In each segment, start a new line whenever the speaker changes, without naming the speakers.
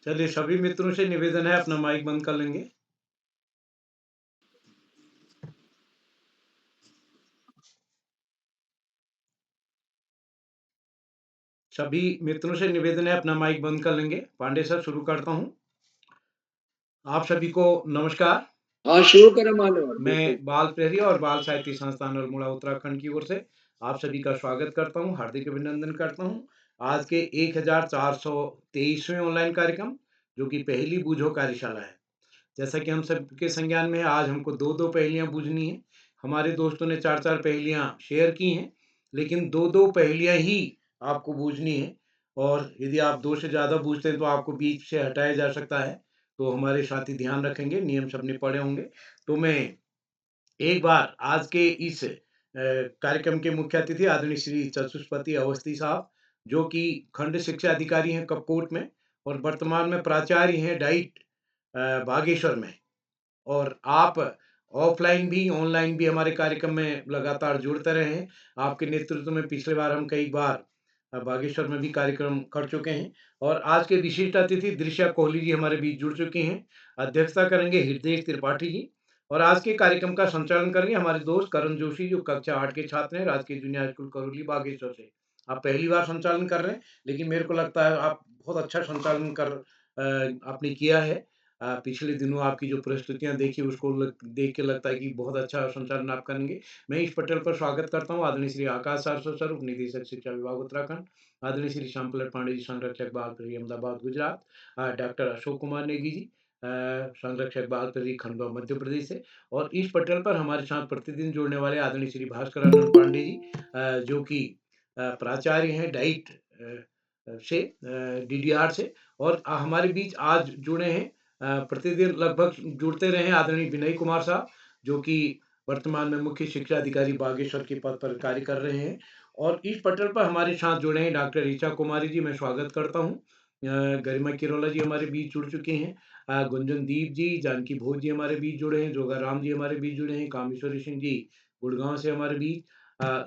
चलिए, सभी मित्रों से निवेदन है अपना माइक बंद कर लेंगे। सभी मित्रों से निवेदन है अपना माइक बंद कर लेंगे। पांडे सर, शुरू करता हूँ। आप सभी को नमस्कार।
हाँ, शुरू करें मानव।
मैं बाल प्रहरी और बाल साहित्य संस्थान अल्मोड़ा उत्तराखंड की ओर से आप सभी का स्वागत करता हूँ, हार्दिक अभिनंदन करता हूँ। आज के 1423वें ऑनलाइन कार्यक्रम, जो कि पहेली बूझो कार्यशाला है। जैसा कि हम सबके संज्ञान में है, आज हमको 2-2 पहेलियाँ बूझनी है। हमारे दोस्तों ने 4-4 पहेलियाँ शेयर की हैं, लेकिन 2-2 पहेलियाँ ही आपको बूझनी है। और यदि आप 2 से ज़्यादा बूझते हैं तो आपको बीच से हटाया जा सकता है। तो हमारे साथी ध्यान रखेंगे, नियम सबने पढ़े होंगे। तो मैं एक बार आज के इस कार्यक्रम के मुख्य अतिथि आदरणीय श्री चतुष्पति अवस्थी साहब, जो कि खंड शिक्षा अधिकारी हैं कपकोट में और वर्तमान में प्राचार्य हैं डाइट बागेश्वर में। और आप ऑफलाइन भी ऑनलाइन भी हमारे कार्यक्रम में लगातार जुड़ते रहे हैं। आपके नेतृत्व में पिछली बार हम कई बार बागेश्वर में भी कार्यक्रम कर चुके हैं। और आज के विशिष्ट अतिथि दृश्या कोहली जी हमारे बीच जुड़ चुके हैं। अध्यक्षता करेंगे हृदय त्रिपाठी जी। और आज के कार्यक्रम का संचालन करेंगे हमारे दोस्त करण जोशी, जो कक्षा 8 के छात्र हैं, राजकीय junior high school Karauli Bageshwar से। आप पहली बार संचालन कर रहे हैं, लेकिन मेरे को लगता है आप बहुत अच्छा संचालन आपने किया है। पिछले दिनों आपकी जो प्रस्तुतियाँ देखी उसको देख के लगता है कि बहुत अच्छा संचालन आप करेंगे। मैं इस पटल पर स्वागत करता हूँ आदरणीय श्री आकाश सारस्वत सर, उप निदेशक शिक्षा विभाग उत्तराखंड, आदरणीय श्री श्याम प्रसाद पांडे जी, संरक्षक बाल प्रहरी अहमदाबाद गुजरात, डॉक्टर अशोक कुमार नेगी जी, संरक्षक बाल प्रहरी खंडवा मध्य प्रदेश से। और इस पटल पर हमारे साथ प्रतिदिन जुड़ने वाले आदरणीय श्री भास्कर आनंद पांडे जी, जो कि प्राचार्य हैं डाइट से, डीडीआर से। और हमारे बीच आज जुड़े हैं, प्रतिदिन लगभग जुड़ते रहे आदरणीय विनय कुमार साहब, जो कि वर्तमान में मुख्य शिक्षा अधिकारी बागेश्वर के पद पर कार्य कर रहे हैं। और इस पटल पर हमारे साथ जुड़े हैं डॉक्टर ऋचा कुमारी जी, मैं स्वागत करता हूँ। गरिमा किरोला जी हमारे बीच जुड़ चुके हैं। गुंजन दीप जी, जानकी भोज जी हमारे बीच जुड़े हैं। जोगा राम जी हमारे बीच जुड़े हैं। कामेश्वरी सिंह जी गुड़गांव से हमारे बीच।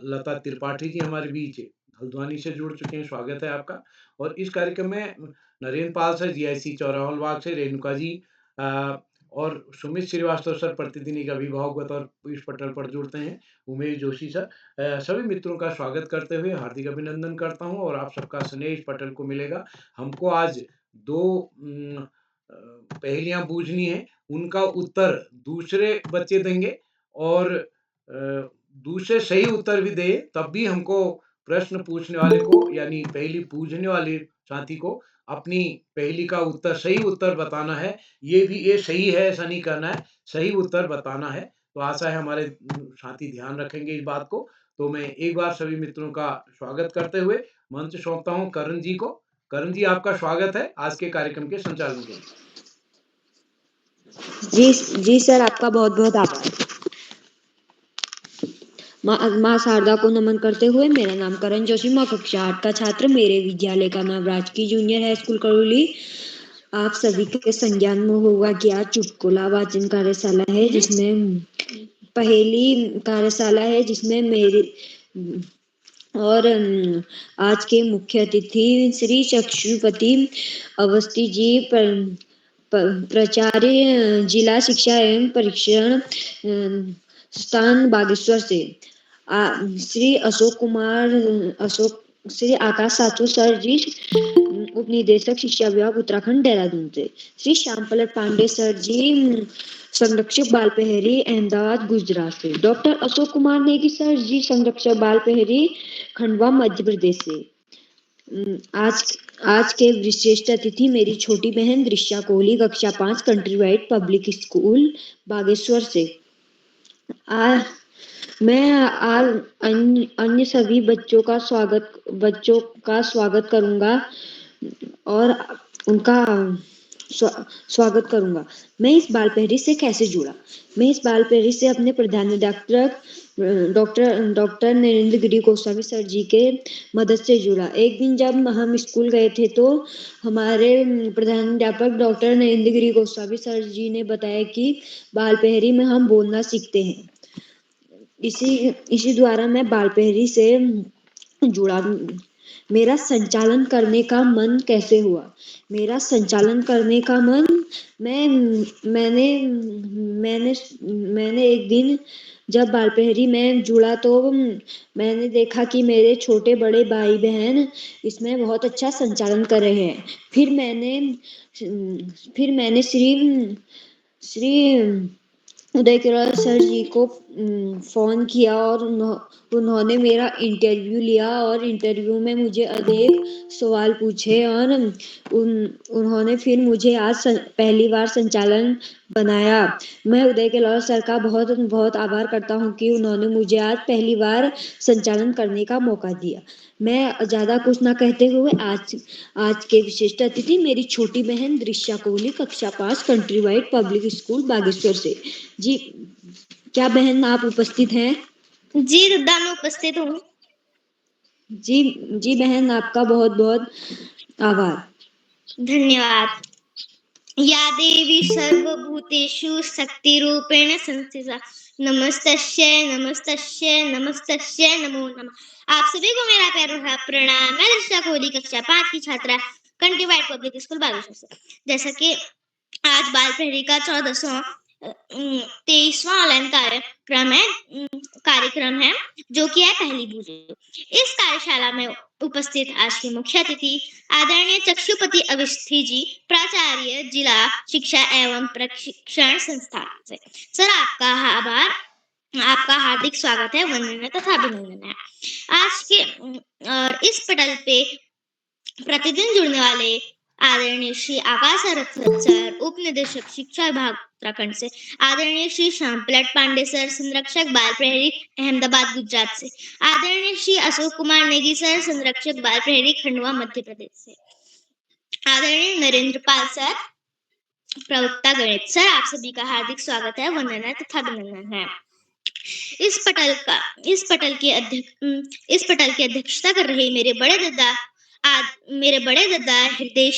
लता त्रिपाठी जी हमारे बीच हल्द्वानी से जुड़ चुके हैं, स्वागत है आपका। और इस कार्यक्रम में नरेंद्र पाल सर जीआईसी चौराहोल बाग से, रेणुका जी और सुमित श्रीवास्तव सर प्रतिदिन एक अभिभावक बतौर इस पटल पर जुड़ते हैं। उमेश जोशी सर, सभी मित्रों का स्वागत करते हुए हार्दिक अभिनंदन करता हूं। और आप सबका स्नेह इस पटल को मिलेगा। हमको आज 2 पहेलियां बूझनी है, उनका उत्तर दूसरे बच्चे देंगे। और दूसरे सही उत्तर भी दे तब भी हमको प्रश्न पूछने वाले को, यानी पहेली पूछने वाले साथी को, अपनी पहेली का उत्तर, सही उत्तर बताना है। ये सही है ऐसा नहीं कहना है, सही उत्तर बताना है। तो आशा है हमारे साथी ध्यान रखेंगे इस बात को। तो मैं एक बार सभी मित्रों का स्वागत करते हुए मंच सौंपता हूँ करण जी को। करण जी, आपका स्वागत है आज के कार्यक्रम के संचालन के लिए।
जी जी सर, आपका बहुत बहुत आभार। माँ शारदा को नमन करते हुए, मेरा नाम करण जोशी, माँ कक्षा 8 का छात्र, मेरे विद्यालय का नाम राजकीय जूनियर हाई स्कूल करौली। आप सभी के संज्ञान में होगा कि आज चुटकुला वाचन कार्यशाला है, जिसमें पहेली कार्यशाला है, जिसमें मेरी और आज के मुख्य अतिथि श्री चक्षुपति अवस्थी जी प्राचार्य जिला शिक्षा एवं परीक्षण स्थान बागेश्वर से, श्री श्री आकाश सातु सर जी, उप निदेशक शिक्षा विभाग उत्तराखंड देहरादून से, श्री श्याम प्रसाद पांडे सर जी, संरक्षक बाल प्रहरी अहमदाबाद गुजरात से, डॉक्टर अशोक कुमार नेगी सर जी, संरक्षक बाल प्रहरी खंडवा मध्य प्रदेश से। आज के विशिष्ट अतिथि मेरी छोटी बहन दृश्या कोहली, कक्षा 5, country wide public school Bageshwar से। मैं आज अन्य सभी बच्चों का स्वागत करूंगा और उनका स्वागत करूंगा। मैं इस बाल प्रहरी से कैसे जुड़ा? मैं इस बाल प्रहरी से अपने प्रधानाध्यापक डॉक्टर नरेंद्र गिरी गोस्वामी सर जी के मदद से जुड़ा। एक दिन जब हम स्कूल गए थे तो हमारे प्रधानाध्यापक डॉक्टर नरेंद्र गिरी गोस्वामी सर जी ने बताया कि बाल प्रहरी में हम बोलना सीखते हैं। इसी द्वारा मैं बाल प्रहरी से जुड़ा। मेरा संचालन करने का मन कैसे हुआ? मेरा संचालन करने का मन मैंने मैंने एक दिन जब बालप्रहरी में जुड़ा तो मैंने देखा कि मेरे छोटे-बड़े भाई-बहन इसमें बहुत अच्छा संचालन कर रहे हैं। फिर मैंने श्री उदय किरल सर जी को फ़ोन किया और उन्होंने मेरा इंटरव्यू लिया और इंटरव्यू में मुझे अनेक सवाल पूछे और उन्होंने फिर मुझे आज पहली बार संचालन बनाया। मैं उदय किरल सर का बहुत आभार करता हूँ कि उन्होंने मुझे आज पहली बार संचालन करने का मौका दिया। मैं ज़्यादा कुछ ना कहते हुए आज के विशिष्ट अतिथि मेरी छोटी बहन दृश्या कोहली, कक्षा 5, country wide public school Bageshwar से। जी, क्या बहन आप उपस्थित हैं?
जी दादा, मैं उपस्थित हूँ।
जी बहन, आपका बहुत-बहुत आभार।
धन्यवाद। या देवी सर्वभूतेषु शक्तिरूपेण संस्थिता नमस्तस्यै नमस्तस्यै नमस्तस्यै नमो नमः। आप सभी को मेरा प्यार भरा प्रणाम। मैं दृश्या कोहली, कक्षा 5 की छात्रा, country wide public school Bageshwar से। जैसा कि आज बाल प्रहरी का 23वां ऑनलाइन कार्यक्रम है जो कि है पहली बुजुर्ग। इस कार्यशाला में उपस्थित आज के मुख्य अतिथि आदरणीय चक्षुपति अवस्थी जी, प्राचार्य, जिला शिक्षा एवं प्रशिक्षण संस्थान से। सर, आपका हार्दिक स्वागत है, वंदन है तथा अभिनंदन है। आज के और इस पटल पे प्रतिदिन जुड़ने वाले आदरणीय श्री आकाश सर, उप निदेशक शिक्षा विभाग उत्तराखंड से, आदरणीय श्री श्यामपलट पांडे सर, संरक्षक बाल प्रहरी अहमदाबाद गुजरात से, आदरणीय श्री अशोक कुमार नेगी सर, संरक्षक बाल प्रहरी खंडवा मध्य प्रदेश से, आदरणीय नरेंद्र पाल सर, प्रवक्ता गणित। सर, आप सभी का हार्दिक स्वागत है, वंदन है तथा अभिनंदन है। इस पटल की अध्यक्षता कर रहे मेरे बड़े दादा हृदय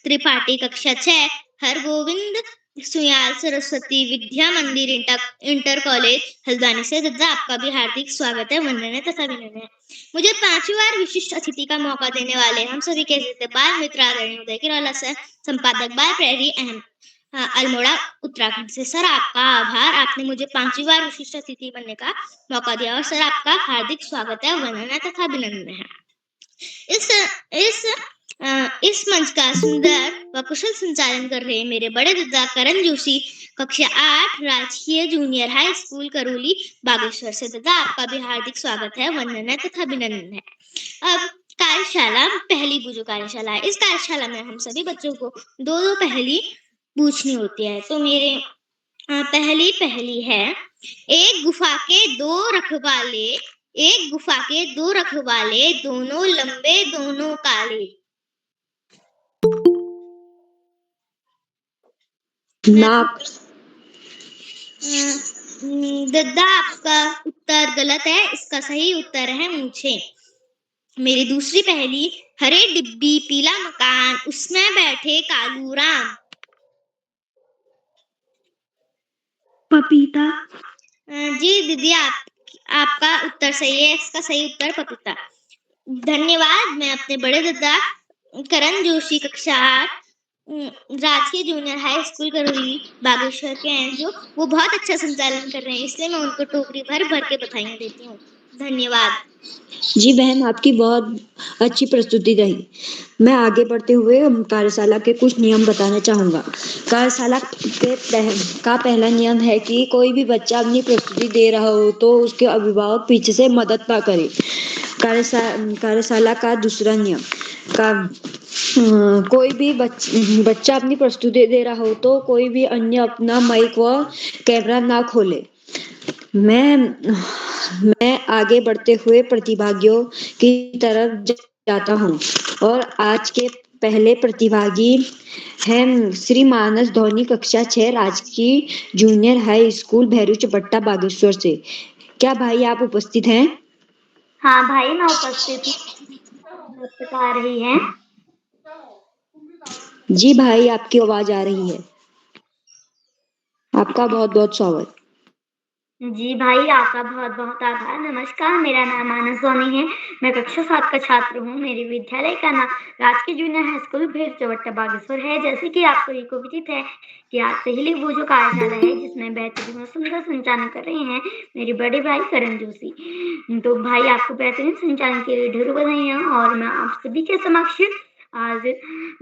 त्रिपाठी, कक्षा 6, हरगोविंद सुयाल सरस्वती विद्या मंदिर इंटर कॉलेज हल्द्वानी से। दादा, आपका भी हार्दिक स्वागत है, वंदन है तथा अभिनंदन है। मुझे 5वीं बार विशिष्ट अतिथि का मौका देने वाले हम सभी के बाल मित्र आदरणीय उदय किरौला सर, संपादक बाल प्रहरी अल्मोड़ा उत्तराखंड से। सर, आपका आभार, आपने मुझे 5वीं बार विशिष्ट अतिथि बनने का मौका दिया और सर आपका हार्दिक स्वागत है, वंदन है तथा अभिनंदन है। इस मंच का सुंदर व कुशल संचालन कर रहे मेरे बड़े दादा करण जोशी, कक्षा 8, राजकीय junior high school Karauli Bageshwar से। दादा, आपका भी हार्दिक स्वागत है, वंदन है तथा अभिनंदन है। अब कार्यशाला पहली बुजु कार्यशाला है। इस कार्यशाला में हम सभी बच्चों को दो पहेली पूछनी होती है। तो मेरे पहली है, एक गुफा के दो रखवाले, दोनों लंबे दोनों काले।
नाक।
दादा, आपका उत्तर गलत है, इसका सही उत्तर है मूछें। मेरी दूसरी पहेली, हरे डिब्बी पीला मकान, उसमें बैठे कालू राम।
पपीता।
जी दीदी, आपका उत्तर सही है, इसका सही उत्तर पपीता। धन्यवाद। मैं अपने बड़े दादा करण जोशी, कक्षा 8, राजकीय junior high school Karauli Bageshwar के हैं, जो वो बहुत अच्छा संचालन कर रहे हैं, इसलिए मैं उनको टोकरी भर भर के बधाइयाँ देती हूँ। धन्यवाद।
जी बहन, आपकी बहुत अच्छी प्रस्तुति रही। मैं आगे बढ़ते हुए कार्यशाला के कुछ नियम बताना चाहूँगा। कार्यशाला का पहला नियम है कि कोई भी बच्चा अपनी प्रस्तुति दे रहा हो तो उसके अभिभावक पीछे से मदद ना करे। कार्यशाला का दूसरा नियम, कोई भी बच्चा अपनी प्रस्तुति दे रहा हो तो कोई भी अन्य अपना माइक व कैमरा ना खोले। मैं आगे बढ़ते हुए प्रतिभागियों की तरफ जाता हूँ और आज के पहले प्रतिभागी हैं श्री मानस धोनी, कक्षा 6, राजकीय जूनियर हाई स्कूल भैरूचपट्टा बागेश्वर से। क्या भाई आप उपस्थित हैं?
हाँ भाई, मैं उपस्थित हूँ। बता रही है।
जी भाई, आपकी आवाज आ रही है। आपका बहुत बहुत स्वागत।
जी भाई, आपका बहुत-बहुत आभार। नमस्कार, मेरा नाम आनंद सोनी है। मैं कक्षा 7 का छात्र हूँ। मेरे विद्यालय का नाम राजकीय जूनियर हाई स्कूल भेड़चवट्टा बागेश्वर है। जैसे कि आपको ये को विदित है कि आज पहली वो जो कार्यशाला है जिसमें बेहतरीन और सुंदर संचालन कर रहे हैं मेरे बड़े भाई करण जोशी। तो भाई आपको बेहतरीन संचालन के लिए ढेरों बधाइयाँ और मैं आप सभी के समक्ष आज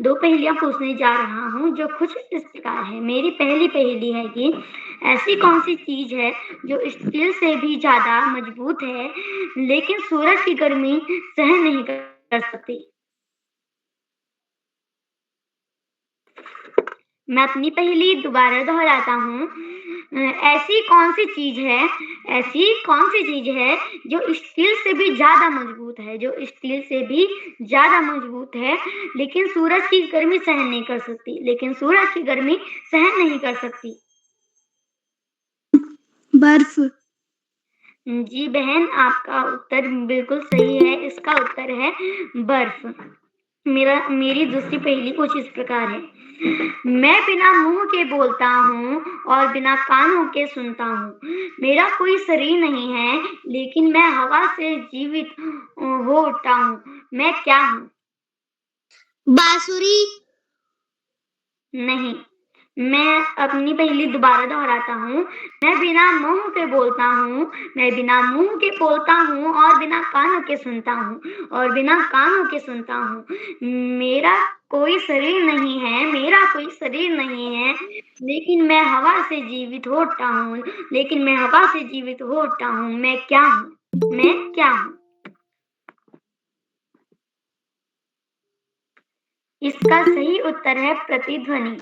2 पहेलियाँ पूछने जा रहा हूँ जो कुछ इस प्रकार है। मेरी पहली पहेली है कि ऐसी कौन-सी चीज़ है जो स्टील से भी ज़्यादा मजबूत है, लेकिन सूरज की गर्मी सहन नहीं कर सकती। मैं अपनी पहेली दोबारा दोहराता हूँ। ऐसी कौन-सी चीज़ है जो स्टील से भी ज़्यादा मजबूत है, लेकिन सूरज की गर्मी सहन नहीं कर सकती।
बर्फ।
जी बहन, आपका उत्तर बिल्कुल सही है। इसका उत्तर है बर्फ। मेरी दूसरी पहेली कुछ इस प्रकार है। मैं बिना मुँह के बोलता हूँ और बिना कानों के सुनता हूँ। मेरा कोई शरीर नहीं है, लेकिन मैं हवा से जीवित हो उठता हूँ। मैं क्या हूँ?
बांसुरी।
नहीं। मैं अपनी पहेली दोबारा दोहराता हूँ। मैं बिना मुँह के बोलता हूँ और बिना कानों के सुनता हूँ। मेरा कोई शरीर नहीं है, लेकिन मैं हवा से जीवित हो उठता हूँ। मैं क्या हूँ? इसका सही उत्तर है प्रतिध्वनि।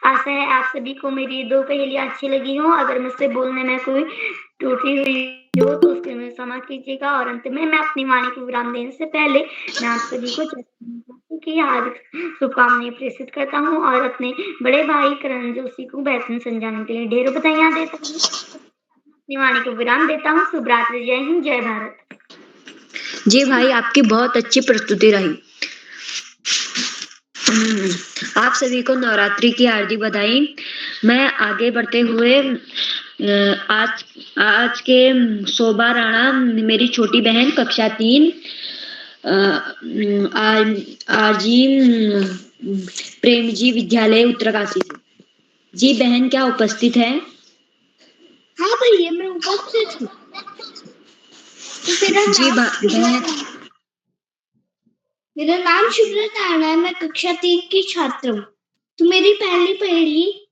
आशा है आप सभी को मेरी ये 2 पहेलियाँ अच्छी लगी हों। अगर मुझसे बोलने में कोई त्रुटि हुई हो तो उसके लिए क्षमा कीजिएगा और अंत में मैं अपनी वाणी को विराम देने से पहले मैं आप सभी को की हार्दिक शुभकामनाएँ प्रेषित करता हूँ और अपने बड़े भाई करण जोशी को बेहतरीन संचालन के लिए ढेरों बधाइयाँ देता हूँ। अपनी वाणी को विराम देता हूँ। शुभ रात्रि। जय हिंद, जय भारत।
जी भाई, आपकी बहुत अच्छी प्रस्तुति रही। आप सभी को नवरात्रि की हार्दिक बधाई। मैं आगे बढ़ते हुए आज के शोभा राणा मेरी छोटी बहन कक्षा 3 आरजी प्रेमजी विद्यालय उत्तरकाशी से। जी बहन, क्या उपस्थित है?
हाँ भैया, मैं उपस्थित हूँ।
जी बहन,
मेरा नाम शुभ्रत राणा है। मैं कक्षा 3 की छात्र हूँ। तो मेरी पहली पहेली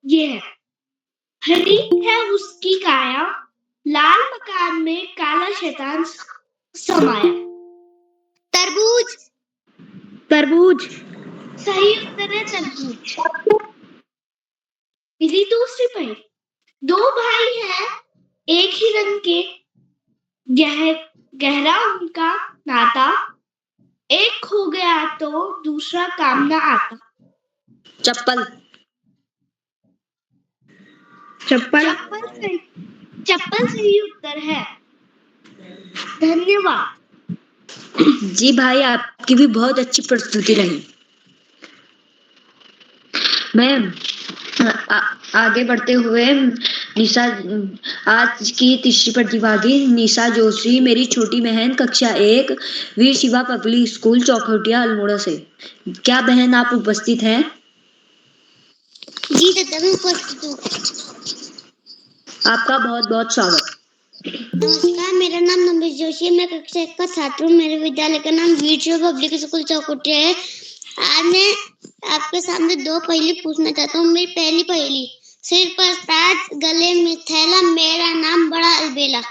ये है। हरी है उसकी काया, लाल मकान में काला शैतान समाया।
तरबूज।
सही उत्तर है तरबूज। मेरी दूसरी पहेली। 2 भाई हैं, एक ही रंग के, गहरा उनका नाता, एक खो गया तो दूसरा काम ना आता।
चप्पल।
चप्पल सही उत्तर है। धन्यवाद।
जी भाई, आपकी भी बहुत अच्छी प्रस्तुति रही। मैं आगे बढ़ते हुए निशा, आज की तीसरी प्रतिभागी निशा जोशी मेरी छोटी बहन कक्षा 1 वीर शिवा पब्लिक स्कूल चौखोटिया अल्मोड़ा से। क्या बहन आप उपस्थित हैं?
जी दादा, मैं उपस्थित हूँ।
आपका बहुत बहुत स्वागत।
नमस्कार, मेरा नाम नमित जोशी है। मैं कक्षा 1 का छात्र हूँ। मेरे विद्यालय का नाम वीर शिवा पब्लिक स्कूल चौखोटिया है। आज मैं आपके सामने 2 पहेली पूछना चाहता हूँ। मेरी पहली पहेली। सिर पर ताज, गले में थैला, मेरा नाम बड़ा अलबेला।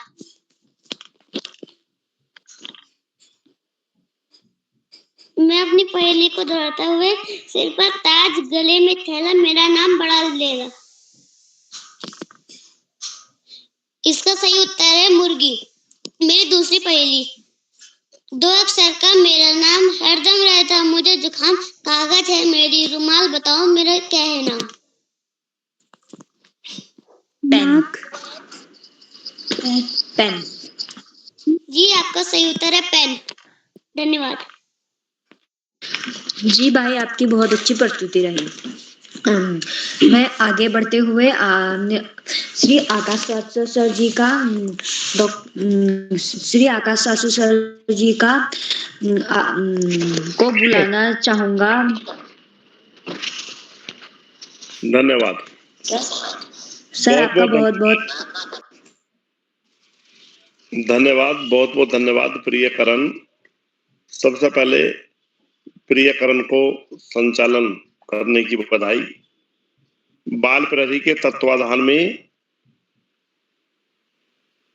मैं अपनी पहेली को दोहराते हुए। सिर पर ताज, गले में थैला, मेरा नाम बड़ा अलबेला। इसका सही उत्तर है मुर्गी। मेरी दूसरी पहेली। 2 अक्षर का मेरा नाम, हरदम रहता मुझे जुकाम, कागज है मेरी रुमाल, बताओ मेरा क्या है नाम?
पेन।
जी, आपका सही उत्तर है पेन। धन्यवाद।
जी भाई, आपकी बहुत अच्छी प्रस्तुति रही। मैं आगे बढ़ते हुए श्री आकाश सर जी का श्री आकाश सर जी का को बुलाना चाहूंगा।
धन्यवाद
सर, आपका बहुत बहुत
धन्यवाद, बहुत बहुत धन्यवाद प्रिय करण। सबसे पहले प्रिय करण को संचालन करने की बधाई। बाल प्रहरी के तत्वाधान में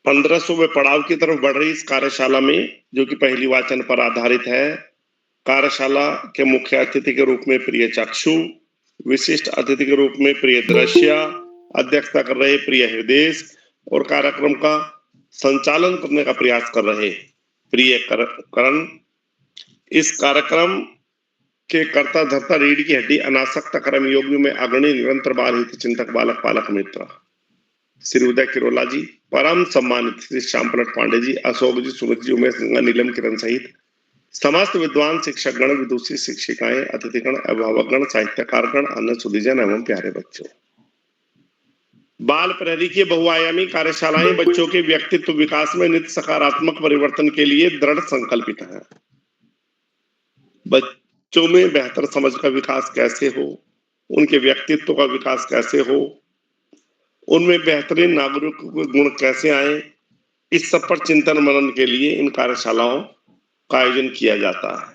1500वें पड़ाव की तरफ बढ़ रही इस कार्यशाला में, जो कि पहली वाचन पर आधारित है, कार्यशाला के मुख्य अतिथि के रूप में प्रिय चक्षु, विशिष्ट अतिथि के रूप में प्रिय दृश्य, अध्यक्षता कर रहे प्रिय हृदय और कार्यक्रम का संचालन करने का प्रयास कर रहे प्रिय करण। इस कार्यक्रम के कर्ता धर्ता रीढ़ की हड्डी अनासक्त कर्म योगियों में अग्रणी निरंतर बाल हित चिंतक बालक पालक मित्र श्री उदय किरोला जी, परम सम्मानित श्री श्याम पलट पांडे जी, अशोक जी, सुमित जी, उमेश गंगा, नीलम किरण सहित समस्त विद्वान शिक्षक गण, विदुषी शिक्षिकाएं, अतिथिगण, अभिभावकगण, साहित्यकारगण, अन्य सुधीजन एवं प्यारे बच्चों। बाल प्रहरी की बहुआयामी कार्यशालाएं बच्चों के व्यक्तित्व विकास में नित्य सकारात्मक परिवर्तन के लिए दृढ़ संकल्पित है। बच्चों में बेहतर समझ का विकास कैसे हो, उनके व्यक्तित्व का विकास कैसे हो, उनमें बेहतरीन नागरिक गुण कैसे आए, इस सब पर चिंतन मनन के लिए इन कार्यशालाओं का आयोजन किया जाता है।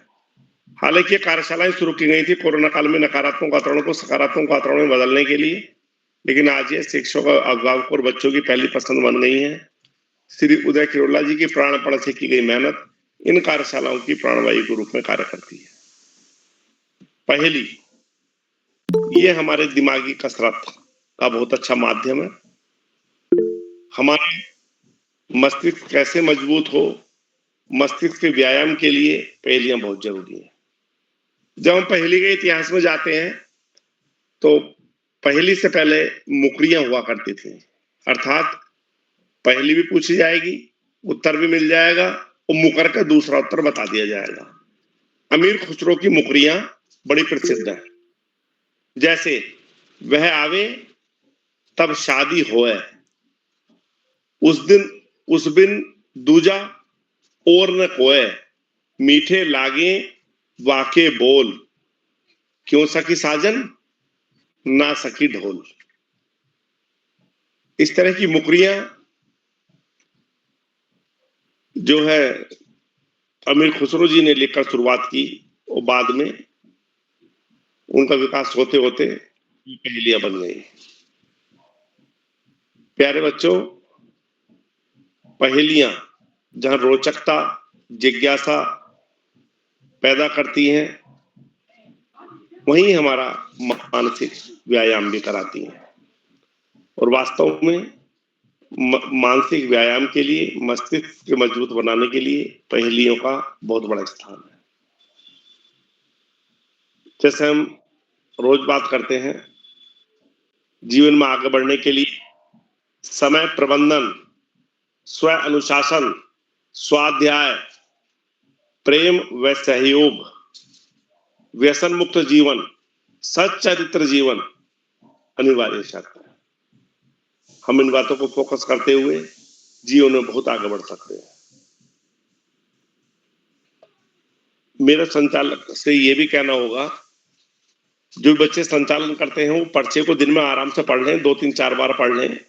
हालांकि ये कार्यशालाएं शुरू की गई थी कोरोना काल में नकारात्मक वातावरण को सकारात्मक वातावरण में बदलने के लिए, लेकिन आज ये शिक्षकों, अभिभावकों और बच्चों की पहली पसंद बन गई है। श्री उदय किरोला जी की प्राणपण से की गई मेहनत इन कार्यशालाओं की प्राणवायु के रूप में कार्य करती है। पहली, ये हमारे दिमागी कसरत का बहुत अच्छा माध्यम है। हमारे मस्तिष्क कैसे मजबूत हो, मस्तिष्क के व्यायाम के लिए पहेलियां बहुत जरूरी है। जब हम पहेली के इतिहास में जाते हैं तो पहेली से पहले मुकरियां हुआ करती थी, अर्थात पहेली भी पूछी जाएगी, उत्तर भी मिल जाएगा और मुकर का दूसरा उत्तर बता दिया जाएगा। अमीर खुसरो की मुकरियां बड़ी प्रसिद्ध है, जैसे वह आवे तब शादी होए, उस बिन दूजा और न कोए, मीठे लागे वाके बोल, क्यों सकी साजन ना सकी ढोल। इस तरह की मुकरियां जो है अमीर खुसरो जी ने लिखकर शुरुआत की और बाद में उनका विकास होते होते पहेलियां बन गई। प्यारे बच्चों, पहेलियां जहां रोचकता, जिज्ञासा पैदा करती हैं, वहीं हमारा मानसिक व्यायाम भी कराती हैं। और वास्तव में मानसिक व्यायाम के लिए, मस्तिष्क के मजबूत बनाने के लिए पहेलियों का बहुत बड़ा स्थान है। जैसे हम रोज बात करते हैं, जीवन में आगे बढ़ने के लिए समय प्रबंधन, स्व अनुशासन, स्वाध्याय, प्रेम व सहयोग, व्यसन मुक्त जीवन, सच्चरित्र जीवन अनिवार्य शर्त है। हम इन बातों को फोकस करते हुए जीवन में बहुत आगे बढ़ सकते हैं। मेरा संचालक से ये भी कहना होगा, जो बच्चे संचालन करते हैं वो पर्चे को दिन में आराम से पढ़ लें, 2-3-4 बार पढ़ लें।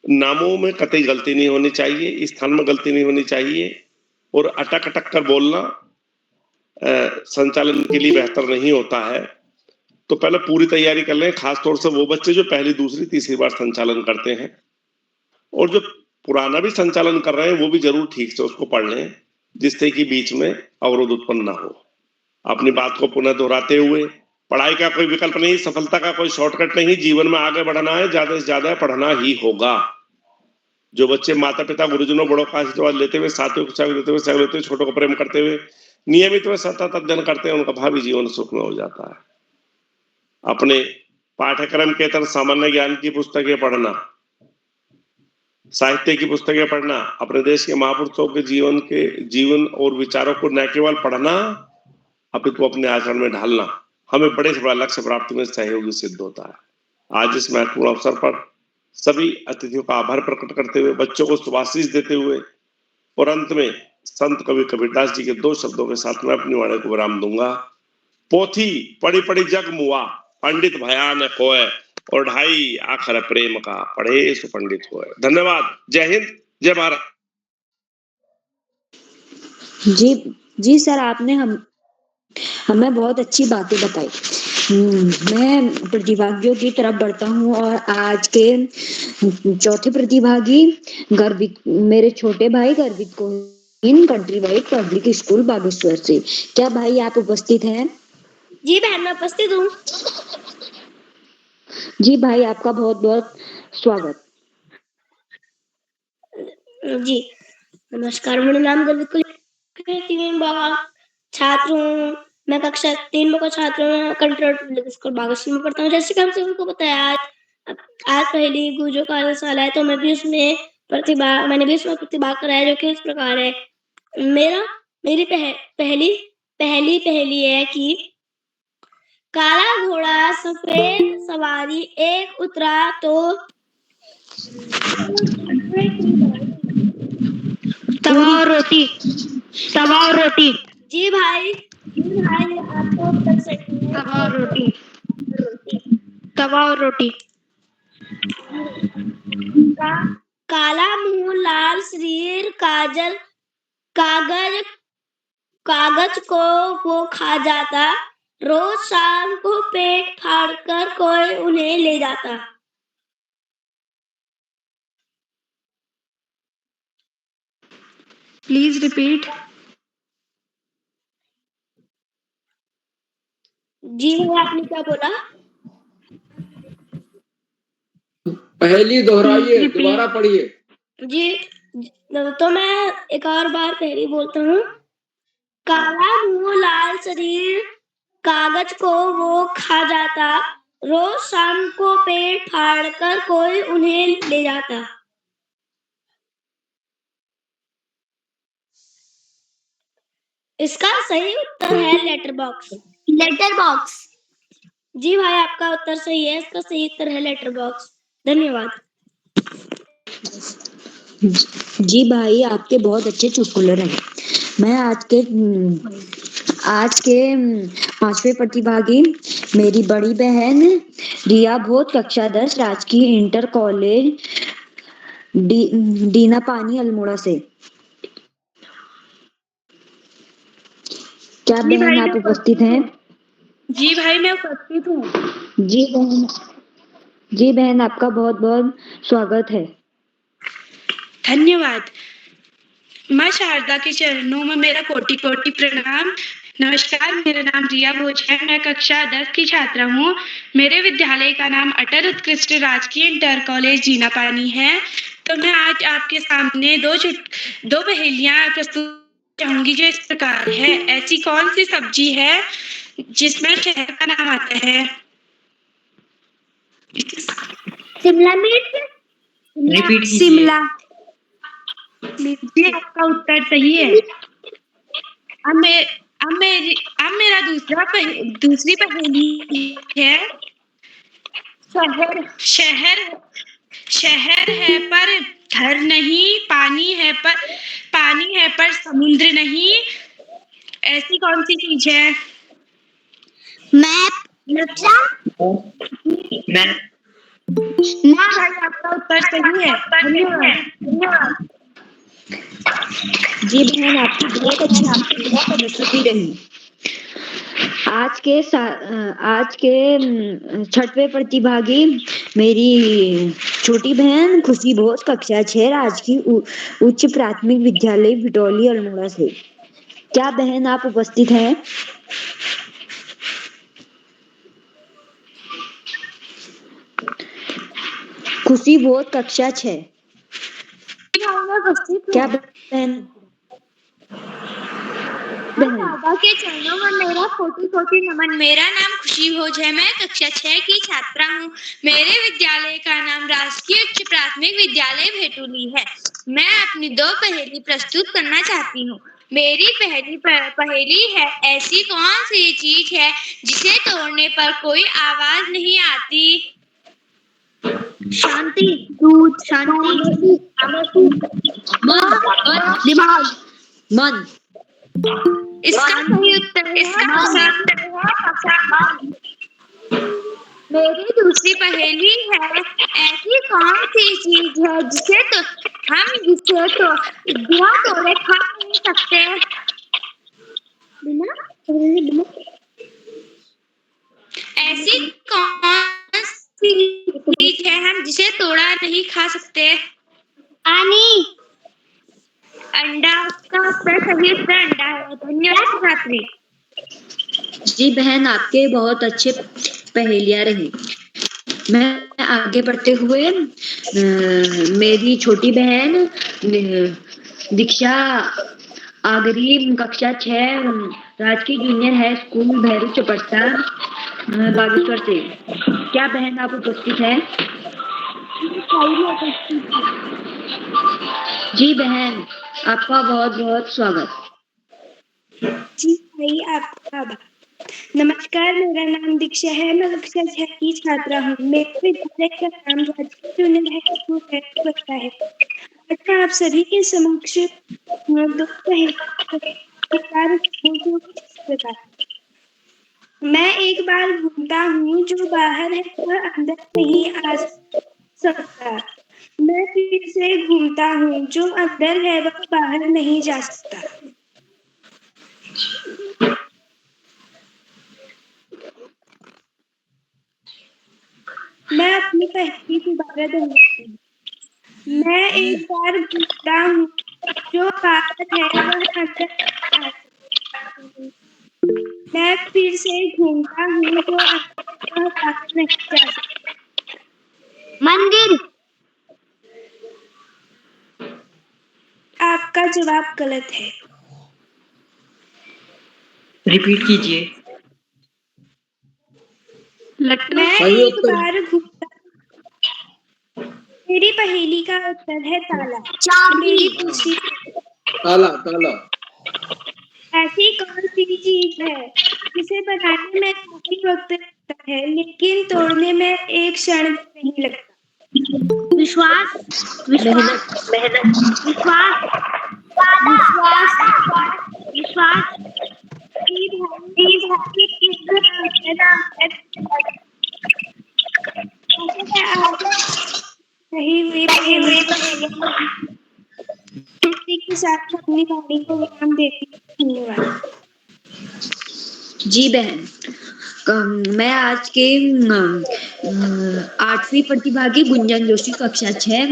नामों में कतई गलती नहीं होनी चाहिए, स्थान में गलती नहीं होनी चाहिए, और अटक अटक कर बोलना संचालन के लिए बेहतर नहीं होता है। तो पहले पूरी तैयारी कर लें, खासतौर से वो बच्चे जो पहली, दूसरी, तीसरी बार संचालन करते हैं, और जो पुराना भी संचालन कर रहे हैं वो भी जरूर ठीक से उसको पढ़ लें, जिससे कि बीच में अवरोध उत्पन्न ना हो। अपनी बात को पुनः दोहराते हुए, पढ़ाई का कोई विकल्प नहीं, सफलता का कोई शॉर्टकट नहीं, जीवन में आगे बढ़ना है, ज्यादा से ज्यादा पढ़ना ही होगा। जो बच्चे माता पिता, गुरुजनों, बड़ों का आशीर्वाद लेते हुए, साथियों को सहयोग देते हुए, सहयोग लेते हुए, छोटों को प्रेम करते हुए, नियमित व सतत अध्ययन करते हैं, उनका भावी जीवन सुखमय हो जाता है। अपने पाठ्यक्रम के तरह सामान्य ज्ञान की पुस्तकें पढ़ना, साहित्य की पुस्तकें पढ़ना, अपने देश के महापुरुषों के जीवन और विचारों को न केवल पढ़ना अपितु अपने आचरण में ढालना, हमें बड़े से बड़ा लक्ष्य प्राप्ति में सहयोगी सिद्ध होता है। आज इस महत्वपूर्ण अवसर पर सभी अतिथियों का आभार प्रकट करते हुए, बच्चों को शुभाशीष देते हुए और अंत में संत कवि कबीरदास जी के 2 शब्दों के साथ मैं अपनी वाणी को विराम दूंगा। पोथी पढ़ी पढ़ी जग मुआ, पंडित भया न कोय, और ढाई आखर प्रेम का, पढ़े सो पंडित होय। धन्यवाद। जय हिंद, जय भारत।
जी सर, आपने हमें बहुत अच्छी बातें बताई। मैं प्रतिभागियों की तरफ बढ़ता हूँ और आज के चौथे प्रतिभागी मेरे छोटे भाई Garvit Kohin, country wide public school Bageshwar से। क्या भाई आप उपस्थित हैं?
जी बहन, मैं उपस्थित हूँ।
जी भाई, आपका बहुत बहुत स्वागत।
जी नमस्कार, मेरा नाम गर्वित कोहिन, छात्र हूँ। मैं कक्षा 3 में का छात्र हूँ, country wide public school Bageshwar में पढ़ता हूँ। जैसे कि हमसे उनको बताया, आज पहली गुजो कार्यशाला है, तो मैंने भी उसमें प्रतिभा कराया, जो कि इस प्रकार है। मेरी पहली है कि काला घोड़ा सफेद सवारी एक उतरा तो तवा और रोटी। जी भाई, आपका उत्तर सही है। तवा और रोटी। काला मुंह लाल शरीर, कागज को वो खा जाता, रोज शाम को पेट फाड़कर कोई उन्हें ले जाता।
Please repeat.
जी आपने क्या बोला?
पहली दोहराइए, दोबारा पढ़िए।
जी तो मैं एक और बार पहली बोलता हूँ। काला मुंह लाल शरीर, कागज को वो खा जाता, रोज शाम को पेट फाड़कर कोई उन्हें ले जाता। इसका सही उत्तर है लेटर बॉक्स। जी भाई, आपका उत्तर सही है। इसका सही उत्तर है लेटर बॉक्स। धन्यवाद।
जी भाई, आपके बहुत अच्छे चुटकुले रहे। मैं आज के 5वें प्रतिभागी मेरी बड़ी बहन रिया भोत, कक्षा 10, राजकीय इंटर कॉलेज डीना पानी अल्मोड़ा से। क्या बहन आप उपस्थित हैं?
जी भाई, मैं उपस्थित हूँ।
जी बहन, आपका बहुत बहुत स्वागत है।
धन्यवाद। माँ शारदा के चरणों में मेरा कोटि कोटि प्रणाम। नमस्कार, मेरा नाम रिया भोज है। मैं कक्षा 10 की छात्रा हूँ। मेरे विद्यालय का नाम अटल उत्कृष्ट राजकीय इंटर कॉलेज जीना पानी है। तो मैं आज आपके सामने दो पहेलियां प्रस्तुत चाहूंगी, जो इस प्रकार है। ऐसी कौन सी सब्जी है जिसमें शहर का नाम आता है?
शिमला मिर्च।
शिमला। जी, आपका उत्तर सही है। अब मेरा दूसरी पहेली है। शहर है पर घर नहीं, पानी है पर समुद्र नहीं। ऐसी कौन सी चीज है?
मैप।
भाई, आपका उत्तर सही है। धन्यवाद।
जी बहन, आपकी बहुत अच्छी प्रस्तुति रही। आज के 6वें प्रतिभागी मेरी छोटी बहन खुशी भोज, कक्षा 6, राजकीय उच्च प्राथमिक विद्यालय भिटौली अल्मोड़ा से। क्या बहन आप उपस्थित हैं? खुशी भोज, कक्षा 6। क्या बहन?
बाबा के चरणों में मेरा कोटि कोटि नमन। मेरा नाम खुशी भोज है। मैं कक्षा 6 की छात्रा हूँ। मेरे विद्यालय का नाम राजकीय उच्च प्राथमिक विद्यालय भेटुली है। मैं अपनी 2 पहेली प्रस्तुत करना चाहती हूँ।
मेरी पहली पहेली है, ऐसी कौन सी चीज है जिसे तोड़ने पर कोई आवाज नहीं आती?
शांति, दूध, शांति,
दिमाग, मन।
इसका सही उत्तर मेरी दूसरी पहेली है, ऐसी कौन सी चीज है जिसे तो बिना तोड़े खा नहीं सकते? ऐसी कौन सी चीज है हम जिसे तोड़ा नहीं खा सकते?
पानी,
अंडा। उसका उत्तर सही उत्तर अंडा है। धन्यवाद छात्री।
जी बहन, आपके बहुत अच्छे पहेलियां रही। मैं आगे बढ़ते हुए मेरी छोटी बहन दीक्षा आगरी कक्षा 6 राजकीय junior high school Bhairu Chaparsa Bageshwar से। क्या बहन आप उपस्थित है? जी बहन, आपका बहुत बहुत स्वागत।
जी भाई, आपका आभार। नमस्कार, मेरा नाम दीक्षा है। मैं कक्षा 6 की छात्रा हूँ। मेरे विद्यालय का नाम राजकीय जूनियर हाई स्कूल भैरू चपरसा है। अच्छा, आप सभी के समक्ष दो प्रकार। मैं एक बार घूमता हूँ, जो बाहर है वह अंदर नहीं आ सकता। मैं फिर से घूमता हूँ, जो अंदर है वह बाहर नहीं जा सकता। मैं अपनी पहेली दोबारा दोहराती हूँ। मैं एक बार घूमता हूँ, जो बाहर है वह अंदर आ सकता। मैं फिर से घूमता हूँ, जो अंदर वह बाहर नहीं जा सकता।
मंदिर,
आपका जवाब गलत है।
रिपीट कीजिए।
मैं
सही
एक
उत्तर।
बार घूमता। मेरी पहेली का उत्तर है ताला।
चाबी,
मेरी दूसरी,
ताला, ताला।
ऐसी कौन सी चीज है जिसे बनाने में काफी वक्त लगता है लेकिन तोड़ने में एक क्षण भी नहीं लगता?
विश्वास, विश्वास,
मेहनत।
विश्वास, विश्वास,
सही हुई पहेली के साथ अपनी वाणी को विराम देती हूँ। धन्यवाद।
जी बहन, मैं आज के 8वीं प्रतिभागी गुंजन जोशी कक्षा 6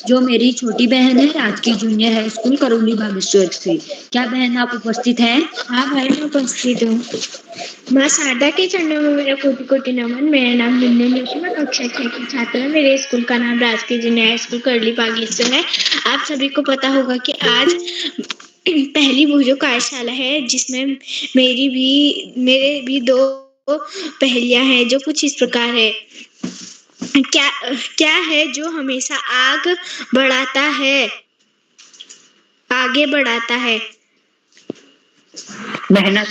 जो मेरी छोटी बहन है राजकीय junior high school Karauli Bageshwar से। क्या बहन आप उपस्थित हैं?
हाँ भाई, मैं उपस्थित हूँ। माँ शारदा के चरणों में मेरा कोटि कोटि नमन। मेरा नाम गुंजन जोशी, मैं कक्षा 6 की छात्रा है। मेरे स्कूल का नाम राजकीय junior high school Karauli Bageshwar है। आप सभी को पता होगा कि आज पहली वो जो कार्यशाला है जिसमें मेरे भी 2 पहेलियां हैं जो कुछ इस प्रकार है। क्या है जो हमेशा आगे बढ़ाता है?
मेहनत।